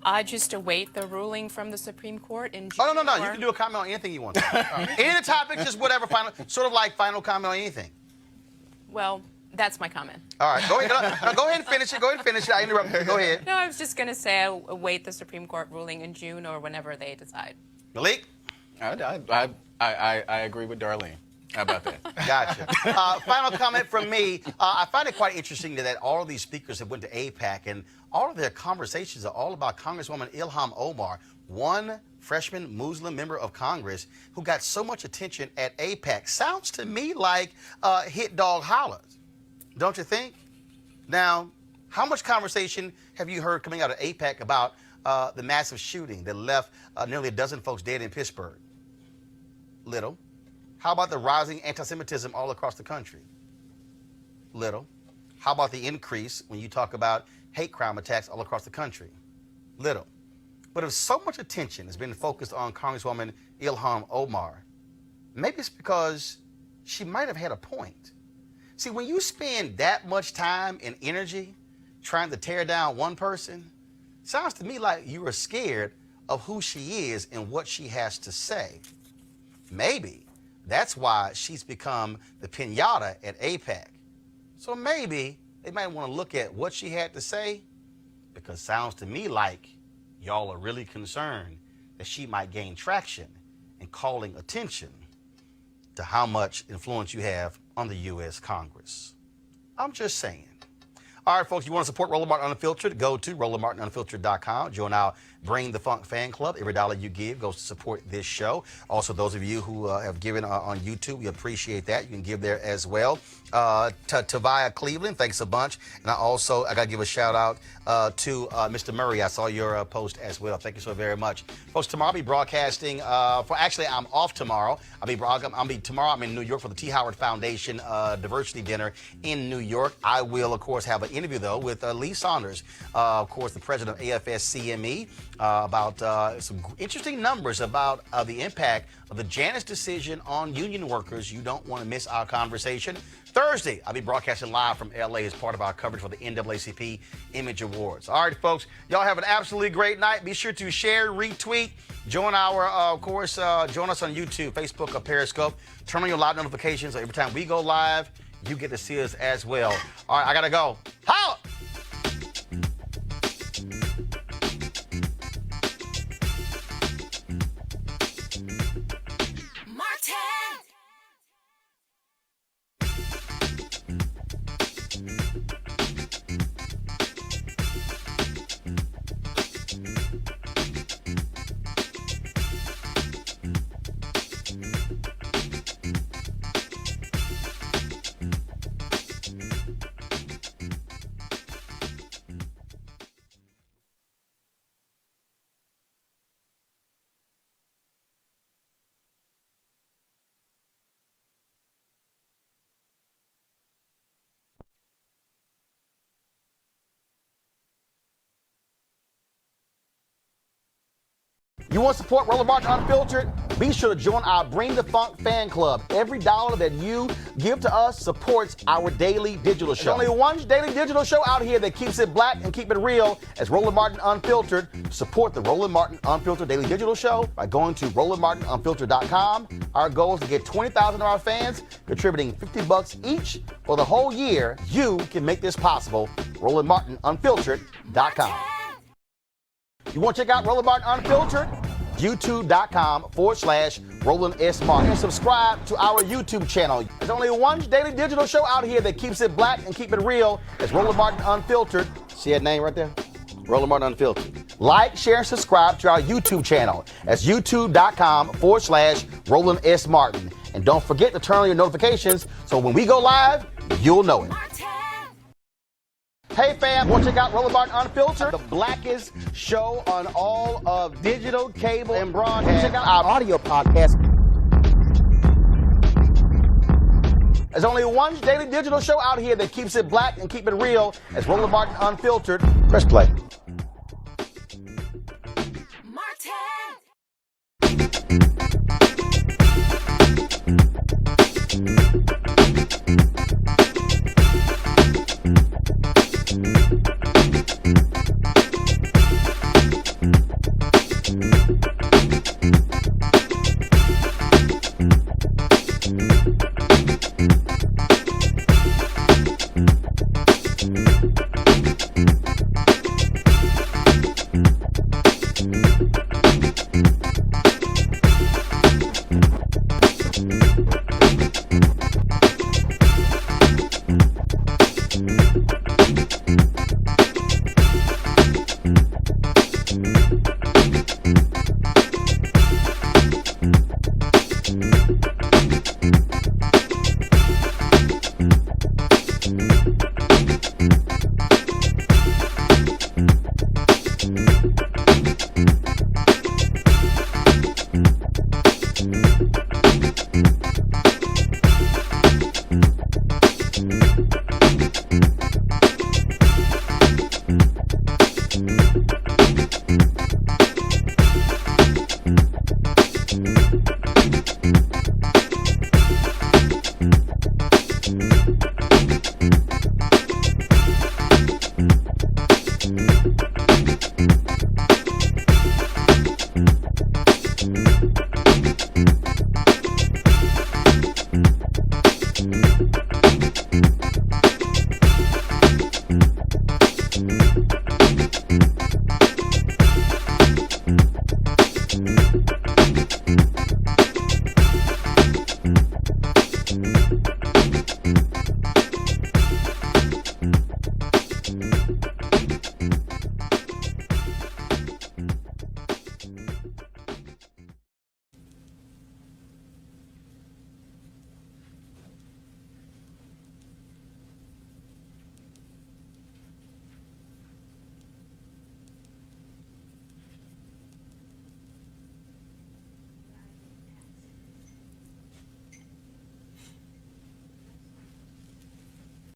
I just await the ruling from the Supreme Court in June. Oh, no. You can do a comment on anything you want. Any topic, just whatever, sort of like final comment on anything. Well, that's my comment. All right, go ahead. Go ahead and finish it. I interrupted you. Go ahead. No, I was just going to say I await the Supreme Court ruling in June or whenever they decide. Malik? I agree with Darlene. How about that? Gotcha. Final comment from me. I find it quite interesting that all of these speakers have went to AIPAC, and all of their conversations are all about Congresswoman Ilhan Omar, one freshman Muslim member of Congress who got so much attention at AIPAC. Sounds to me like hit dog hollers, don't you think? Now, how much conversation have you heard coming out of AIPAC about the massive shooting that left nearly a dozen folks dead in Pittsburgh? Little. How about the rising anti-Semitism all across the country? Little. How about the increase when you talk about hate crime attacks all across the country? Little. But if so much attention has been focused on Congresswoman Ilhan Omar, maybe it's because she might have had a point. See, when you spend that much time and energy trying to tear down one person, sounds to me like you are scared of who she is and what she has to say. Maybe that's why she's become the piñata at AIPAC. So maybe they might want to look at what she had to say, because sounds to me like y'all are really concerned that she might gain traction in calling attention to how much influence you have on the U.S. Congress. I'm just saying. All right, folks, you want to support Roland Martin Unfiltered? Go to RolandMartinUnfiltered.com. Join our Bring the Funk fan club. Every dollar you give goes to support this show. Also, those of you who have given on YouTube, we appreciate that. You can give there as well. Tavia Cleveland, thanks a bunch. And I got to give a shout out to Mr. Murray. I saw your post as well. Thank you so very much. Folks, tomorrow I'll be broadcasting I'm off tomorrow. Tomorrow I'm in New York for the T. Howard Foundation Diversity Dinner in New York. I will, of course, have an interview, though, with Lee Saunders, of course, the president of AFS-CME, about some interesting numbers about the impact of the Janus decision on union workers. You don't want to miss our conversation. Thursday, I'll be broadcasting live from LA as part of our coverage for the NAACP Image Awards. All right, folks, y'all have an absolutely great night. Be sure to share, retweet, join join us on YouTube, Facebook, or Periscope. Turn on your live notifications so every time we go live, you get to see us as well. All right, I gotta go. Holla! You want to support Roland Martin Unfiltered? Be sure to join our Bring the Funk fan club. Every dollar that you give to us supports our daily digital show. There's only one daily digital show out here that keeps it black and keep it real as Roland Martin Unfiltered. Support the Roland Martin Unfiltered daily digital show by going to RolandMartinUnfiltered.com. Our goal is to get 20,000 of our fans contributing $50 each for the whole year. You can make this possible. RolandMartinUnfiltered.com. You want to check out Roland Martin Unfiltered? YouTube.com/Roland S. Martin. And subscribe to our YouTube channel. There's only one daily digital show out here that keeps it black and keep it real. It's Roland Martin Unfiltered. See that name right there? Roland Martin Unfiltered. Like, share, and subscribe to our YouTube channel. That's YouTube.com/Roland S. Martin. And don't forget to turn on your notifications so when we go live, you'll know it. Hey fam, want to check out Roland Martin Unfiltered? The blackest show on all of digital, cable, and broadcast. Check out our audio podcast. There's only one daily digital show out here that keeps it black and keep it real. It's Roland Martin Unfiltered. Press play. Martin.